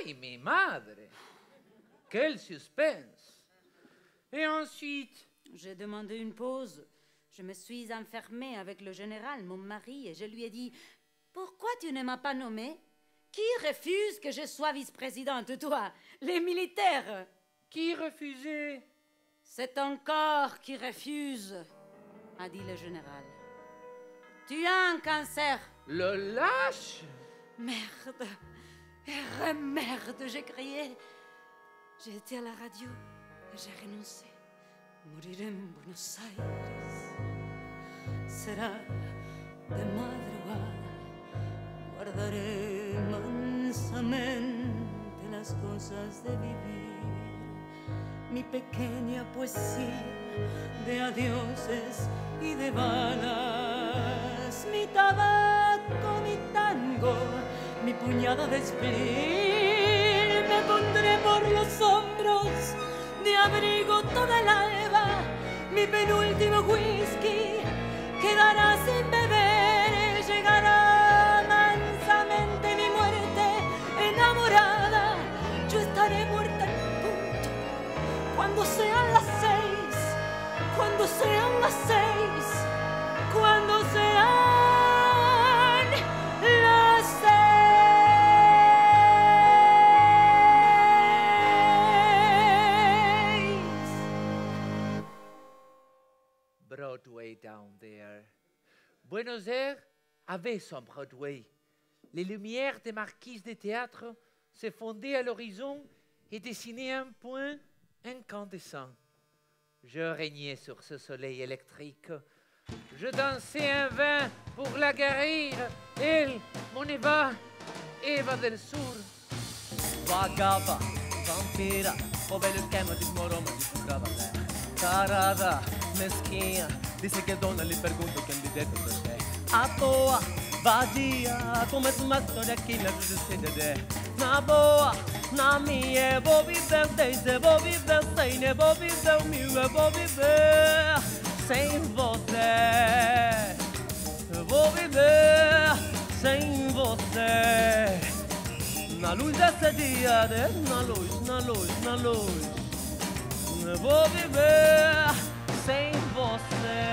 S4: Ay, mi madre! Quel suspense! Et ensuite?
S7: J'ai demandé une pause. Je me suis enfermée avec le général, mon mari, et je lui ai dit « Pourquoi tu ne m'as pas nommée? Qui refuse que je sois vice-présidente, toi? Les militaires!
S4: Qui refusait?
S7: C'est ton corps qui refuse, a dit le général. Tu as un cancer.
S4: Le lâche?
S7: Merde! Merde, j'ai crié. J'ai été à la radio et j'ai renoncé. Morirem en Buenos Aires. Será de madrugada. Guardaré mansamente las cosas de vivir. Mi pequeña poesía de adioses y de balas. Mi tabaco, mi tango, mi puñada de spleen. Me pondré por los hombros de abrigo toda el alba. Mi penúltimo whisky quedará sin beber, llegará mansamente mi muerte enamorada. Yo estaré muerta en punto cuando sean las 6, cuando sean las 6, cuando sean las 6.
S3: Broadway down there. Buenos Aires avait son Broadway. Les lumières des marquises des théâtres se fondaient à l'horizon et dessinaient un point incandescent. Je régnais sur ce soleil électrique. Je dansais un vin pour la guérir. Elle, mon Eva del Sur.
S5: Vagava, vampira, o bello schema di smoroma di fucava lei. Tarada, meschina, disse che donna lhe pergunto quem lhe detto per te. À toa, vadia, come uma história que não precisa. Na boa, na minha, vou viver desde, vou viver sem, ne vou viver o meu, vou viver sem você. Vou viver sem você. Na luz desse dia, na luz, na luz, na luz. Vou viver sem você.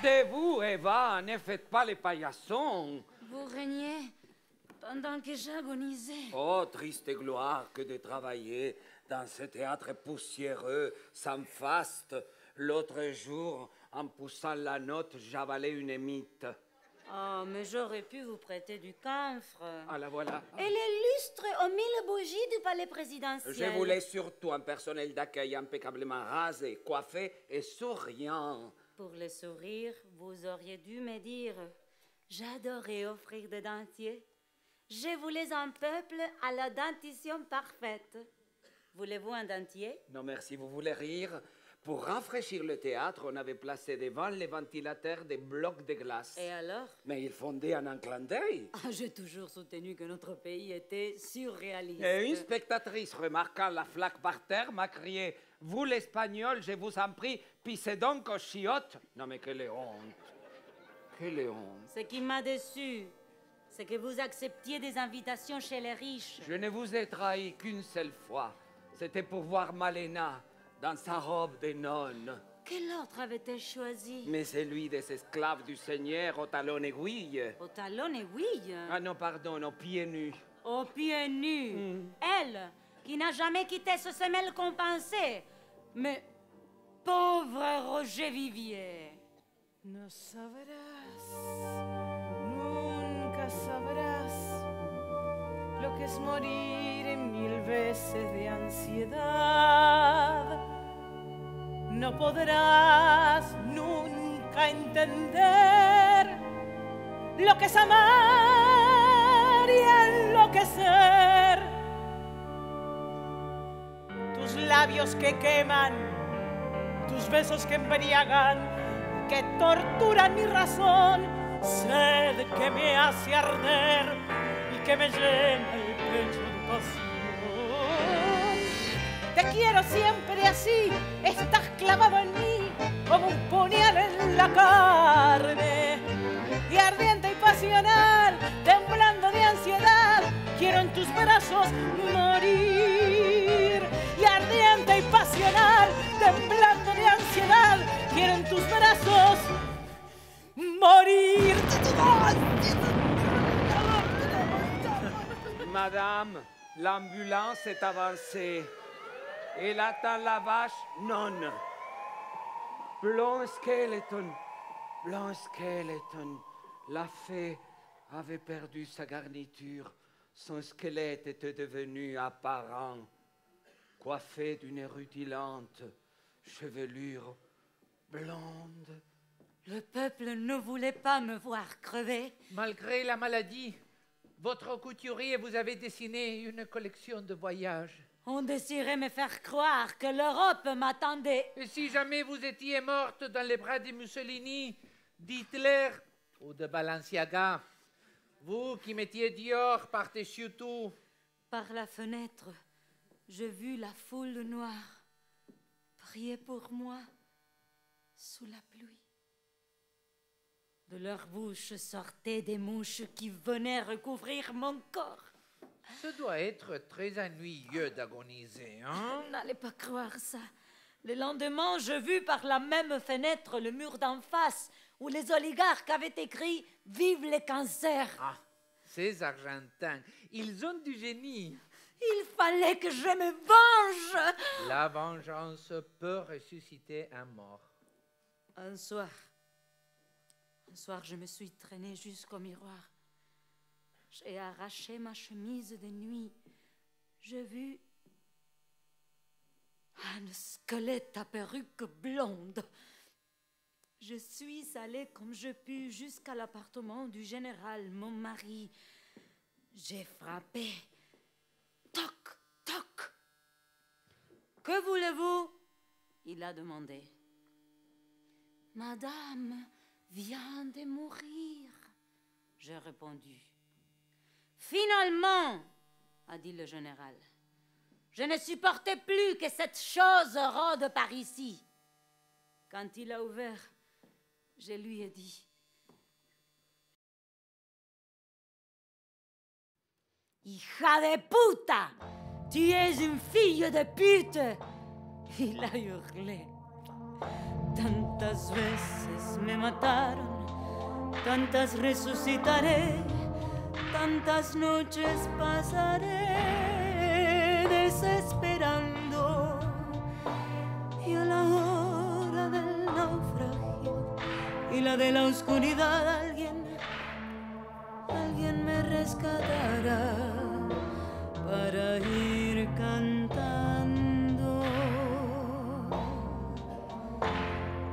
S1: De vous, Eva, ne faites pas les paillassons.
S7: Vous régnez pendant que j'agonisais.
S1: Oh, triste gloire que de travailler dans ce théâtre poussiéreux, sans faste. L'autre jour, en poussant la note, j'avalais une mythe.
S7: Oh, mais j'aurais pu vous prêter du camphre.
S1: Ah, la voilà.
S7: Et les lustres aux 1000 bougies du palais présidentiel.
S1: Je voulais surtout un personnel d'accueil impeccablement rasé, coiffé et souriant.
S7: Pour le sourire, vous auriez dû me dire « J'adorais offrir des dentiers. Je voulais un peuple à la dentition parfaite. Voulez-vous un dentier ?»
S1: Non, merci, vous voulez rire? Pour rafraîchir le théâtre, on avait placé devant les ventilateurs des blocs de glace.
S7: Et alors?
S1: Mais ils fondaient en un clin d'œil.
S7: Ah, j'ai toujours soutenu que notre pays était surréaliste.
S1: Et une spectatrice, remarquant la flaque par terre, m'a crié « Vous, l'Espagnol, je vous en prie, pissez donc aux chiottes !» Non, mais quelle honte! Quelle honte!
S7: Ce qui m'a déçu, c'est que vous acceptiez des invitations chez les riches.
S1: Je ne vous ai trahi qu'une seule fois. C'était pour voir Malena dans sa robe de nonne.
S7: Quel ordre avait-elle choisi?
S1: Mais celui des esclaves du Seigneur aux talons aiguilles.
S7: Au talon aiguille?
S1: Ah non, pardon, aux pieds nus.
S7: Aux pieds nus. Elle, qui n'a jamais quitté ce semelle compensé. Mais, pauvre Roger Vivier.
S6: No sabrás, nunca sabrás lo que es morir 1000 veces de ansiedad. No podrás nunca entender lo que es amar y enloquecer. Tus labios que queman, tus besos que embriagan, que torturan mi razón, sed que me hace arder y que me llena el pecho de pasión. Te quiero siempre así, estás clavado en mí como un puñal en la carne. Y ardiente y pasional, temblando de ansiedad, quiero en tus brazos morir. Y ardiente y pasional, temblando de ansiedad, quiero en tus brazos morir.
S1: Madame, l'ambulance est avancée. Elle attend la vache nonne. Blond skeleton, blanc skeleton. La fée avait perdu sa garniture. Son squelette était devenu apparent. Coiffé d'une rutilante chevelure blonde.
S7: Le peuple ne voulait pas me voir crever.
S3: Malgré la maladie, votre couturier vous avait dessiné une collection de voyages.
S7: On désirait me faire croire que l'Europe m'attendait.
S3: Et si jamais vous étiez morte dans les bras de Mussolini, d'Hitler ou de Balenciaga, vous qui mettiez Dior par-dessus tout.
S7: Par la fenêtre, j'ai vu la foule noire. Priez pour moi. sous la pluie. De leur bouche sortaient des mouches qui venaient recouvrir mon corps.
S3: Ce doit être très ennuyeux d'agoniser, hein?
S7: N'allez pas croire ça. Le lendemain, je vis par la même fenêtre le mur d'en face où les oligarques avaient écrit « Vive les cancers ».
S3: Ah, ces Argentins, ils ont du génie.
S7: Il fallait que je me venge.
S3: La vengeance peut ressusciter un mort.
S7: Un soir, je me suis traînée jusqu'au miroir. J'ai arraché ma chemise de nuit. J'ai vu un squelette à perruque blonde. Je suis allée comme je pus jusqu'à l'appartement du général, mon mari. J'ai frappé. Toc, toc. Que voulez-vous? Il a demandé. Madame vient de mourir, j'ai répondu. Finalement, a dit le général, je ne supportais plus que cette chose rôde par ici. Quand il a ouvert, je lui ai dit, hija de puta, tu es une fille de pute. Il a hurlé. Tantas veces me mataron, tantas resucitaré, tantas noches pasaré desesperando. Y a la hora del naufragio y la de la oscuridad alguien me rescatará para ir cantando.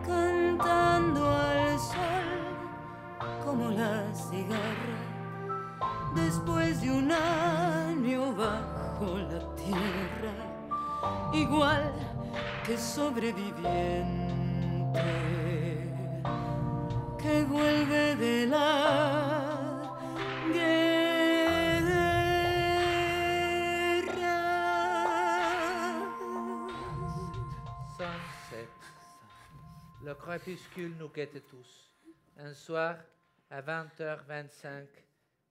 S7: Cantando al sol como la cigarra después de un año bajo la tierra, igual que sobreviviente que vuelve de la guerra.
S3: Sunset. Le crépuscule nous guette tous. Un soir, à 20h25,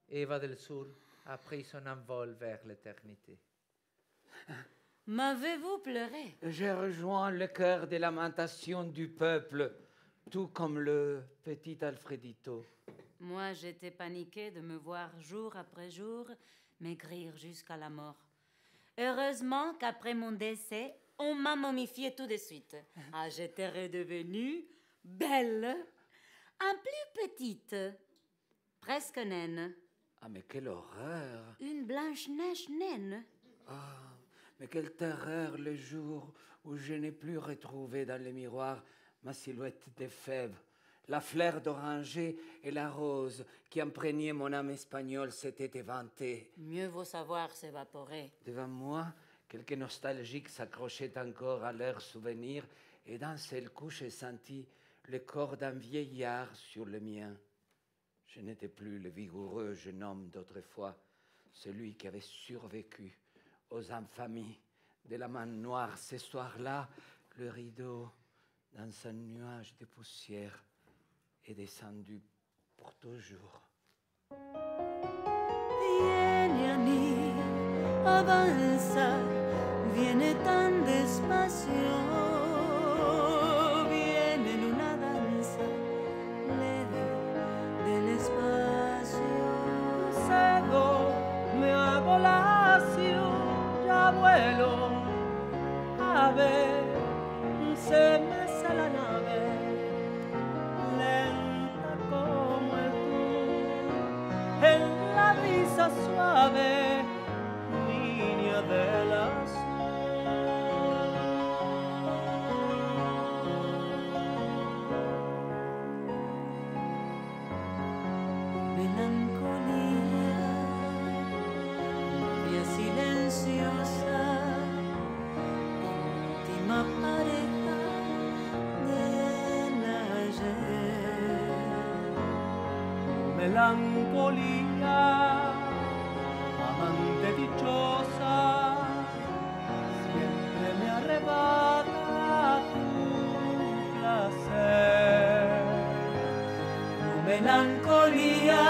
S3: Eva del Sur a pris son envol vers l'éternité.
S7: M'avez-vous pleuré?
S1: J'ai rejoint le chœur des lamentations du peuple, tout comme le petit Alfredito.
S7: Moi, j'étais paniquée de me voir jour après jour maigrir jusqu'à la mort. Heureusement qu'après mon décès, on m'a momifiée tout de suite. Ah, j'étais redevenue belle, un plus petite, presque naine.
S1: Ah, mais quelle horreur!
S7: Une Blanche-Neige naine.
S1: Ah, mais quelle terreur le jour où je n'ai plus retrouvé dans le miroir ma silhouette de fève. La fleur d'oranger et la rose qui imprégnait mon âme espagnole s'étaient éventées.
S7: Mieux vaut savoir s'évaporer.
S1: Devant moi, quelques nostalgiques s'accrochaient encore à leurs souvenirs et d'un seul coup, j'ai senti le corps d'un vieillard sur le mien. Je n'étais plus le vigoureux jeune homme d'autrefois, celui qui avait survécu aux infamies de la main noire. Ce soir-là, le rideau, dans un nuage de poussière, est descendu pour toujours.
S7: Viene a mí, avanza, viene tan despacio, viene en una danza leve del espacio.
S5: Cedo, me hago lacio, ya vuelo, a ver, se mece la nave, lenta como el tú, en la brisa suave, línea del azul.
S7: Melancolía, novia silenciosa, íntima pareja del ayer.
S5: Melancolía, amante dichosa, siempre me arrebata tu placer.
S6: melancolía,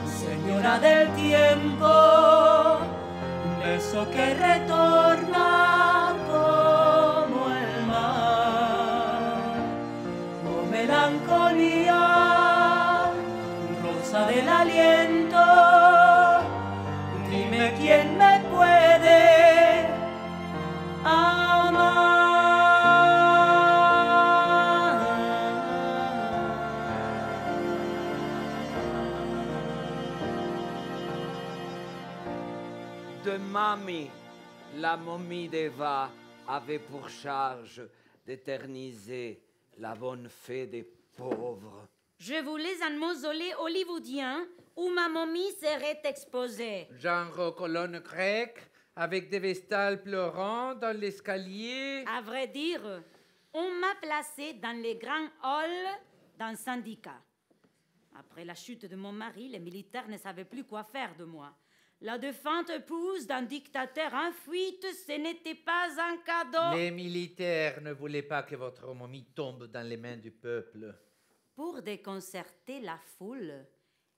S6: señora del tiempo, beso que retorna como el mar. Oh melancolía, rosa del aliento, dime quién me puede amar.
S1: De Mamie, la momie d'Eva avait pour charge d'éterniser la bonne fée des pauvres.
S7: Je voulais un mausolée hollywoodien où ma momie serait exposée.
S3: Genre colonne grecque, avec des vestales pleurant dans l'escalier.
S7: À vrai dire, on m'a placée dans les grands halls d'un syndicat. Après la chute de mon mari, les militaires ne savaient plus quoi faire de moi. La défunte épouse d'un dictateur en fuite, ce n'était pas un cadeau.
S3: Les militaires ne voulaient pas que votre momie tombe dans les mains du peuple.
S7: Pour déconcerter la foule,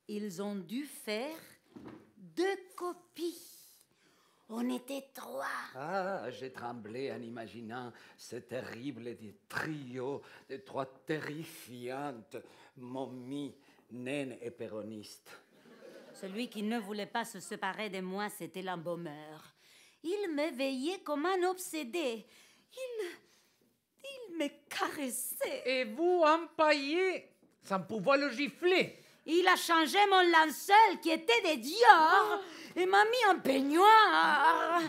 S7: ils ont dû faire 2 copies. On était 3.
S1: Ah, j'ai tremblé en imaginant ce terrible trio de 3 terrifiantes momies, naines et péronistes.
S7: Celui qui ne voulait pas se séparer de moi, c'était l'embaumeur. Il me veillait comme un obsédé. Il me caressait.
S3: Et vous empaillez sans pouvoir le gifler.
S7: Il a changé mon linceul qui était de Dior et m'a mis un peignoir.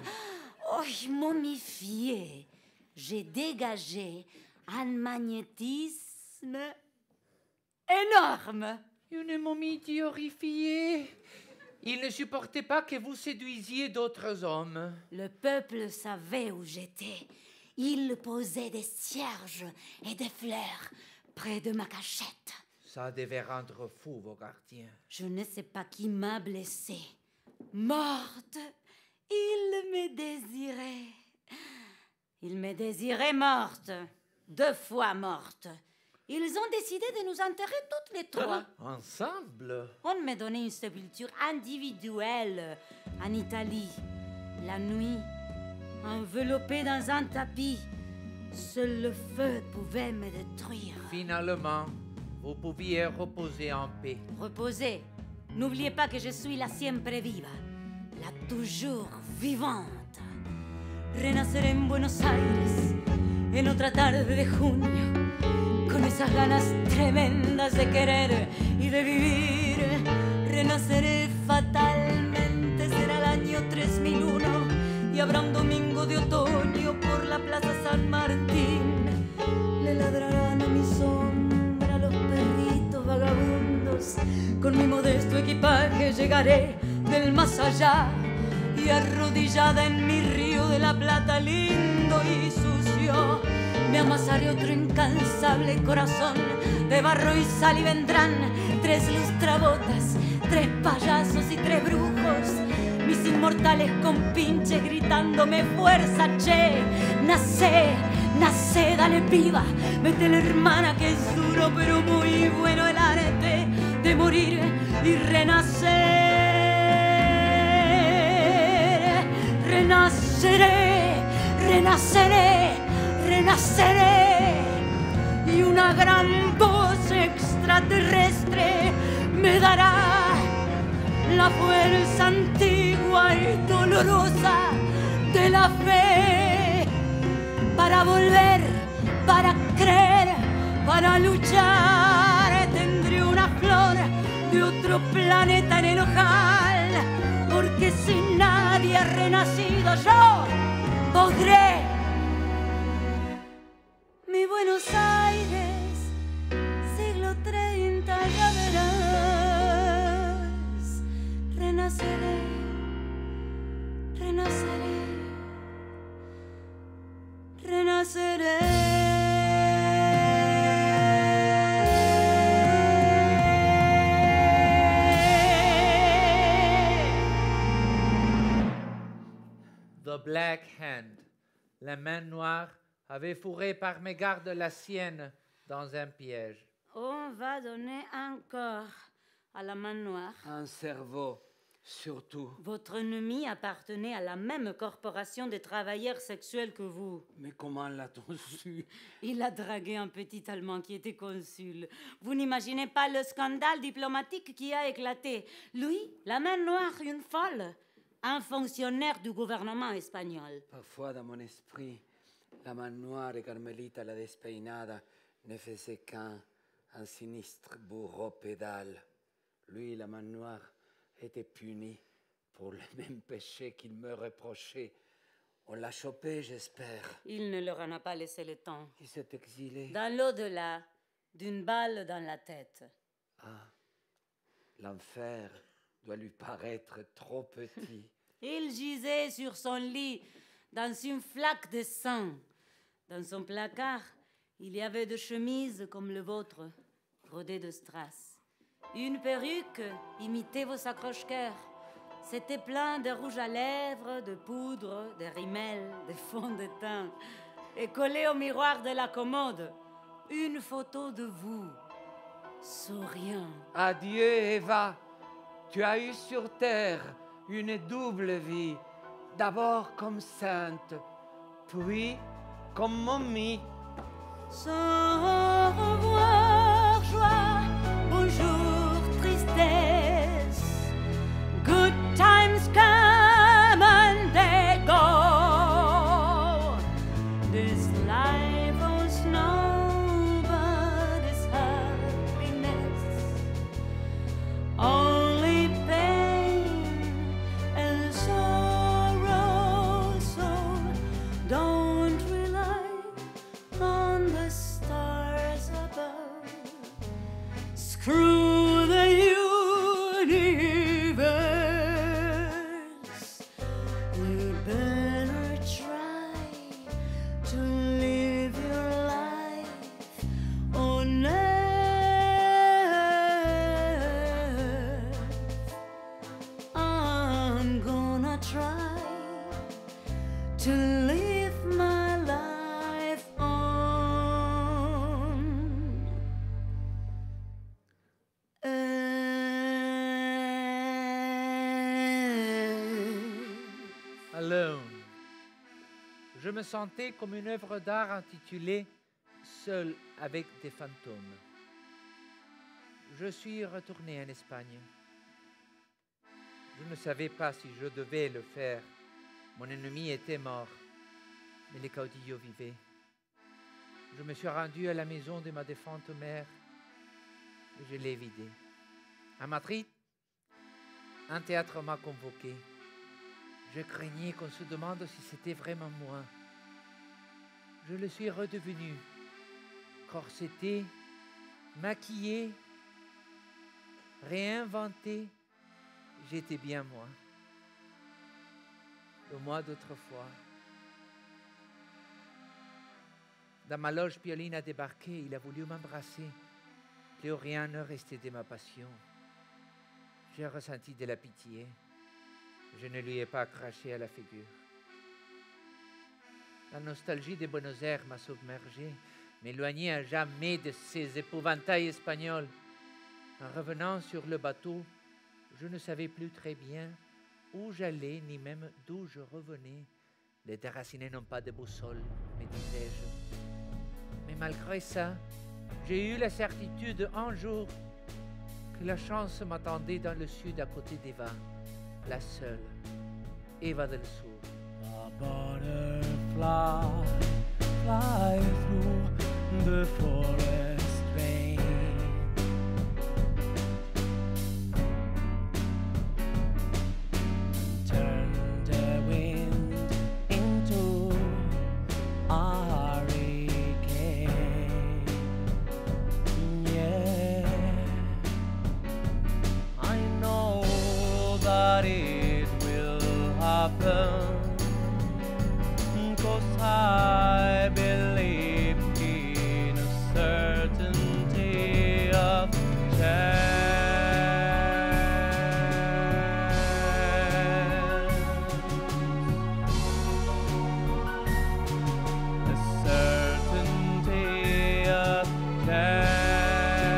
S7: Oh, momifié. J'ai dégagé un magnétisme énorme.
S3: Une momie horrifiée. Il ne supportait pas que vous séduisiez d'autres hommes.
S7: Le peuple savait où j'étais. Il posait des cierges et des fleurs près de ma cachette.
S3: Ça devait rendre fou vos gardiens.
S7: Je ne sais pas qui m'a blessée. Morte, il me désirait. Il me désirait morte. 2 fois morte. Ils ont décidé de nous enterrer toutes les 3.
S3: Ensemble?
S7: On me donnait une sépulture individuelle en Italie. La nuit, enveloppée dans un tapis, seul le feu pouvait me détruire.
S3: Finalement, vous pouviez reposer en paix.
S7: Reposez. N'oubliez pas que je suis la siempre viva, la toujours vivante. Renaceré en Buenos Aires en otra tarde de junio, con esas ganas tremendas de querer y de vivir. Renaceré fatalmente, será el año 3001 y habrá un domingo de otoño por la Plaza San Martín. Le ladrarán a mi sombra los perritos vagabundos. Con mi modesto equipaje llegaré del más allá y arrodillada en mi río de la Plata lindo y sucio, me amasaré otro incansable corazón de barro y sal y vendrán 3 lustrabotas, 3 payasos y 3 brujos, mis inmortales compinches gritándome fuerza, che, nacé, nacé, dale piba, métele hermana que es duro pero muy bueno el arte de morir y renacer. Renaceré, renaceré, renaceré y una gran voz extraterrestre me dará la fuerza antigua y dolorosa de la fe para volver, para creer, para luchar. Tendré una flor de otro planeta en el ojal, porque si nadie ha renacido yo podré. Mi Buenos Aires, siglo 30, ya verás. Renaceré, renaceré, renaceré.
S3: The Black Hand, la main noire, avait fourré par mégarde la sienne dans un piège.
S7: On va donner un corps à la main noire.
S1: Un cerveau, surtout.
S7: Votre ennemi appartenait à la même corporation de travailleurs sexuels que vous.
S1: Mais comment l'a-t-on su?
S7: Il a dragué un petit Allemand qui était consul. Vous n'imaginez pas le scandale diplomatique qui a éclaté. Lui, la main noire, une folle. Un fonctionnaire du gouvernement espagnol.
S1: Parfois, dans mon esprit, la main noire et Carmelita la despeinada ne faisait qu'un sinistre bourreau pédale. Lui, la main noire, était puni pour le même péché qu'il me reprochait. On l'a chopé, j'espère.
S7: Il ne leur en a pas laissé le temps.
S1: Il s'est exilé.
S7: Dans l'au-delà, d'une balle dans la tête.
S1: Ah, l'enfer doit lui paraître trop petit.
S7: Il gisait sur son lit, dans une flaque de sang. Dans son placard, il y avait des chemises comme le vôtre, brodées de strass. Une perruque imitait vos accroche-cœurs. C'était plein de rouge à lèvres, de poudre, de rimel, de fond de teint. Et collé au miroir de la commode, une photo de vous, souriant.
S1: Adieu, Eva. Tu as eu sur terre une double vie. D'abord comme sainte, puis comme momie.
S7: Sans revoir, joie, bonjour, tristesse. Good times come and they go. This life owns nobody's happiness. Only pain and sorrow. So don't rely on the stars above. Screw the universe. You'd better try to live your life on earth. I'm gonna try to live my life on
S3: Alone. Je me sentais comme une œuvre d'art intitulée Seul avec des fantômes. Je suis retourné en Espagne. Je ne savais pas si je devais le faire. Mon ennemi était mort, mais les caudillos vivaient. Je me suis rendu à la maison de ma défunte mère et je l'ai vidée. À Madrid, un théâtre m'a convoqué. Je craignais qu'on se demande si c'était vraiment moi. Je le suis redevenu, corseté, maquillé, réinventé. J'étais bien moi. Le moi d'autrefois. Dans ma loge, Pioline a débarqué. Il a voulu m'embrasser. Plus rien ne restait de ma passion. J'ai ressenti de la pitié. Je ne lui ai pas craché à la figure. La nostalgie de Buenos Aires m'a submergé, m'éloignait à jamais de ces épouvantails espagnols. En revenant sur le bateau, je ne savais plus très bien où j'allais, ni même d'où je revenais. Les déracinés n'ont pas de boussole, me disais-je. Mais malgré ça, j'ai eu la certitude un jour que la chance m'attendait dans le sud à côté d'Eva, la seule, Eva del Sur.
S5: A butterfly fly through the forest rain. Turn the wind into a hurricane. Yeah, I know that it will happen. 'Cause I believe in a certainty of chance. A certainty of chance.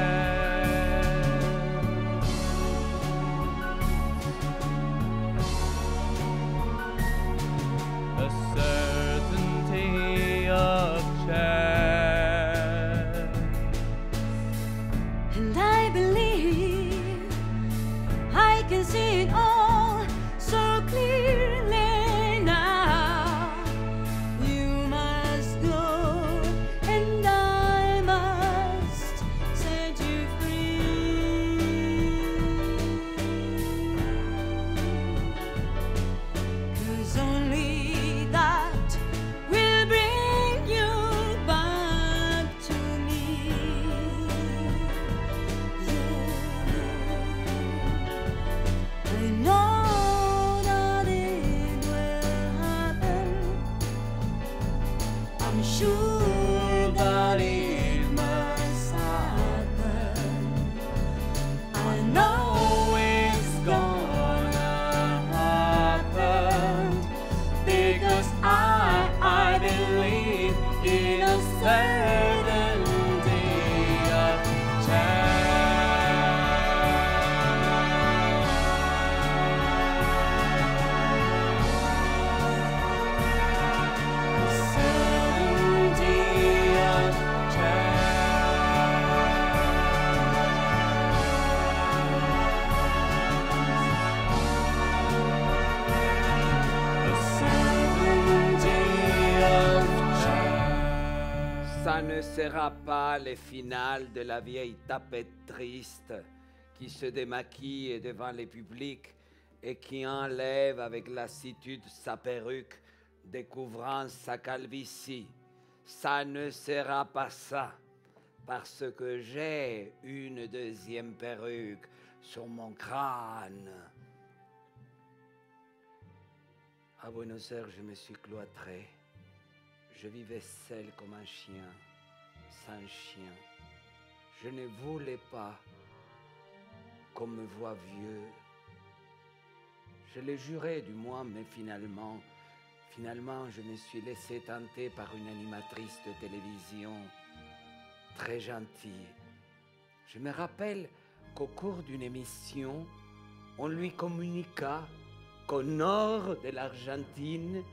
S1: ne sera pas le final de la vieille tapette triste qui se démaquille devant le public et qui enlève avec lassitude sa perruque, découvrant sa calvitie. Ça ne sera pas ça, parce que j'ai une deuxième perruque sur mon crâne. À Buenos Aires, je me suis cloîtré. Je vivais seul comme un chien, sans chien. Je ne voulais pas qu'on me voie vieux. Je l'ai juré du moins, mais finalement, je me suis laissé tenter par une animatrice de télévision très gentille. Je me rappelle qu'au cours d'une émission, on lui communiqua qu'au nord de l'Argentine,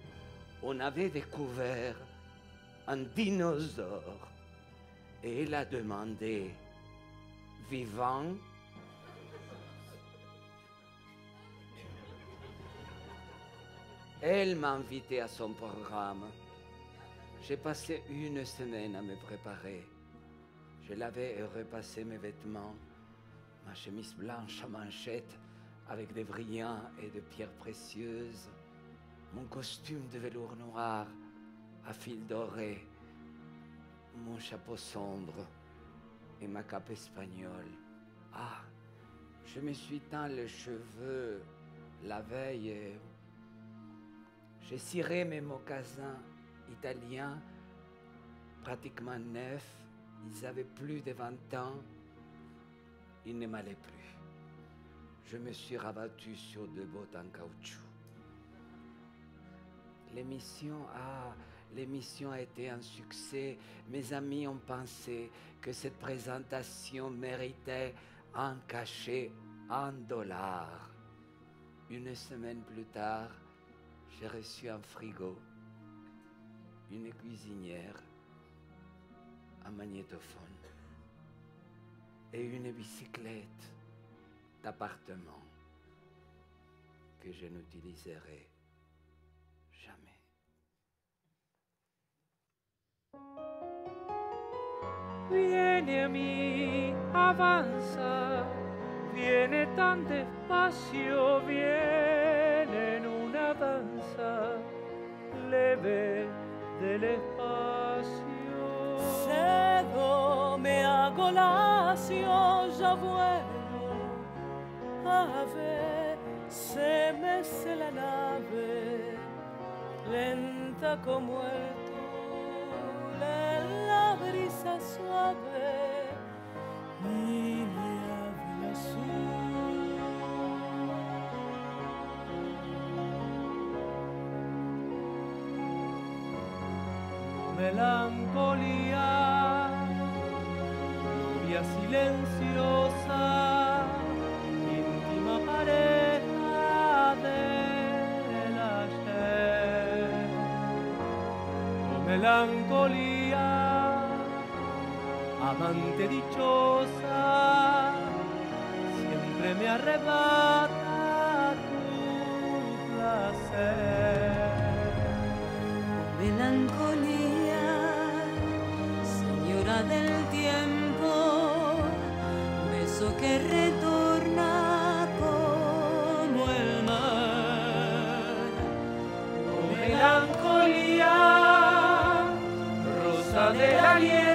S1: on avait découvert un dinosaure. Et elle a demandé, vivant? Elle m'a invité à son programme. J'ai passé une semaine à me préparer. Je lavais et repassé mes vêtements, ma chemise blanche à manchettes avec des brillants et de pierres précieuses, mon costume de velours noir à fil doré, mon chapeau sombre et ma cape espagnole. Ah, je me suis teint les cheveux la veille et j'ai ciré mes mocassins italiens, pratiquement neufs. Ils avaient plus de 20 ans. Ils ne m'allaient plus. Je me suis rabattu sur 2 bottes en caoutchouc. L'émission a été un succès. Mes amis ont pensé que cette présentation méritait un cachet en dollars. Une semaine plus tard, j'ai reçu un frigo, une cuisinière, un magnétophone et une bicyclette d'appartement que je n'utiliserai jamais.
S4: Viene a mí, avanza, viene tan despacio, viene en una danza leve del espacio.
S6: Cedo, me hago lacio, ya vuelo, ave, se mece la nave, lenta como el tul, la brisa suave, y me habla azul.
S5: Melancolía, lluvia silenciosa, íntima pareja del ayer. Oh, melancolía, amante dichosa, siempre me arrebata tu placer.
S7: Melancolía, señora del tiempo, beso que retorna como el mar.
S4: Oh, melancolía, rosa del aliento.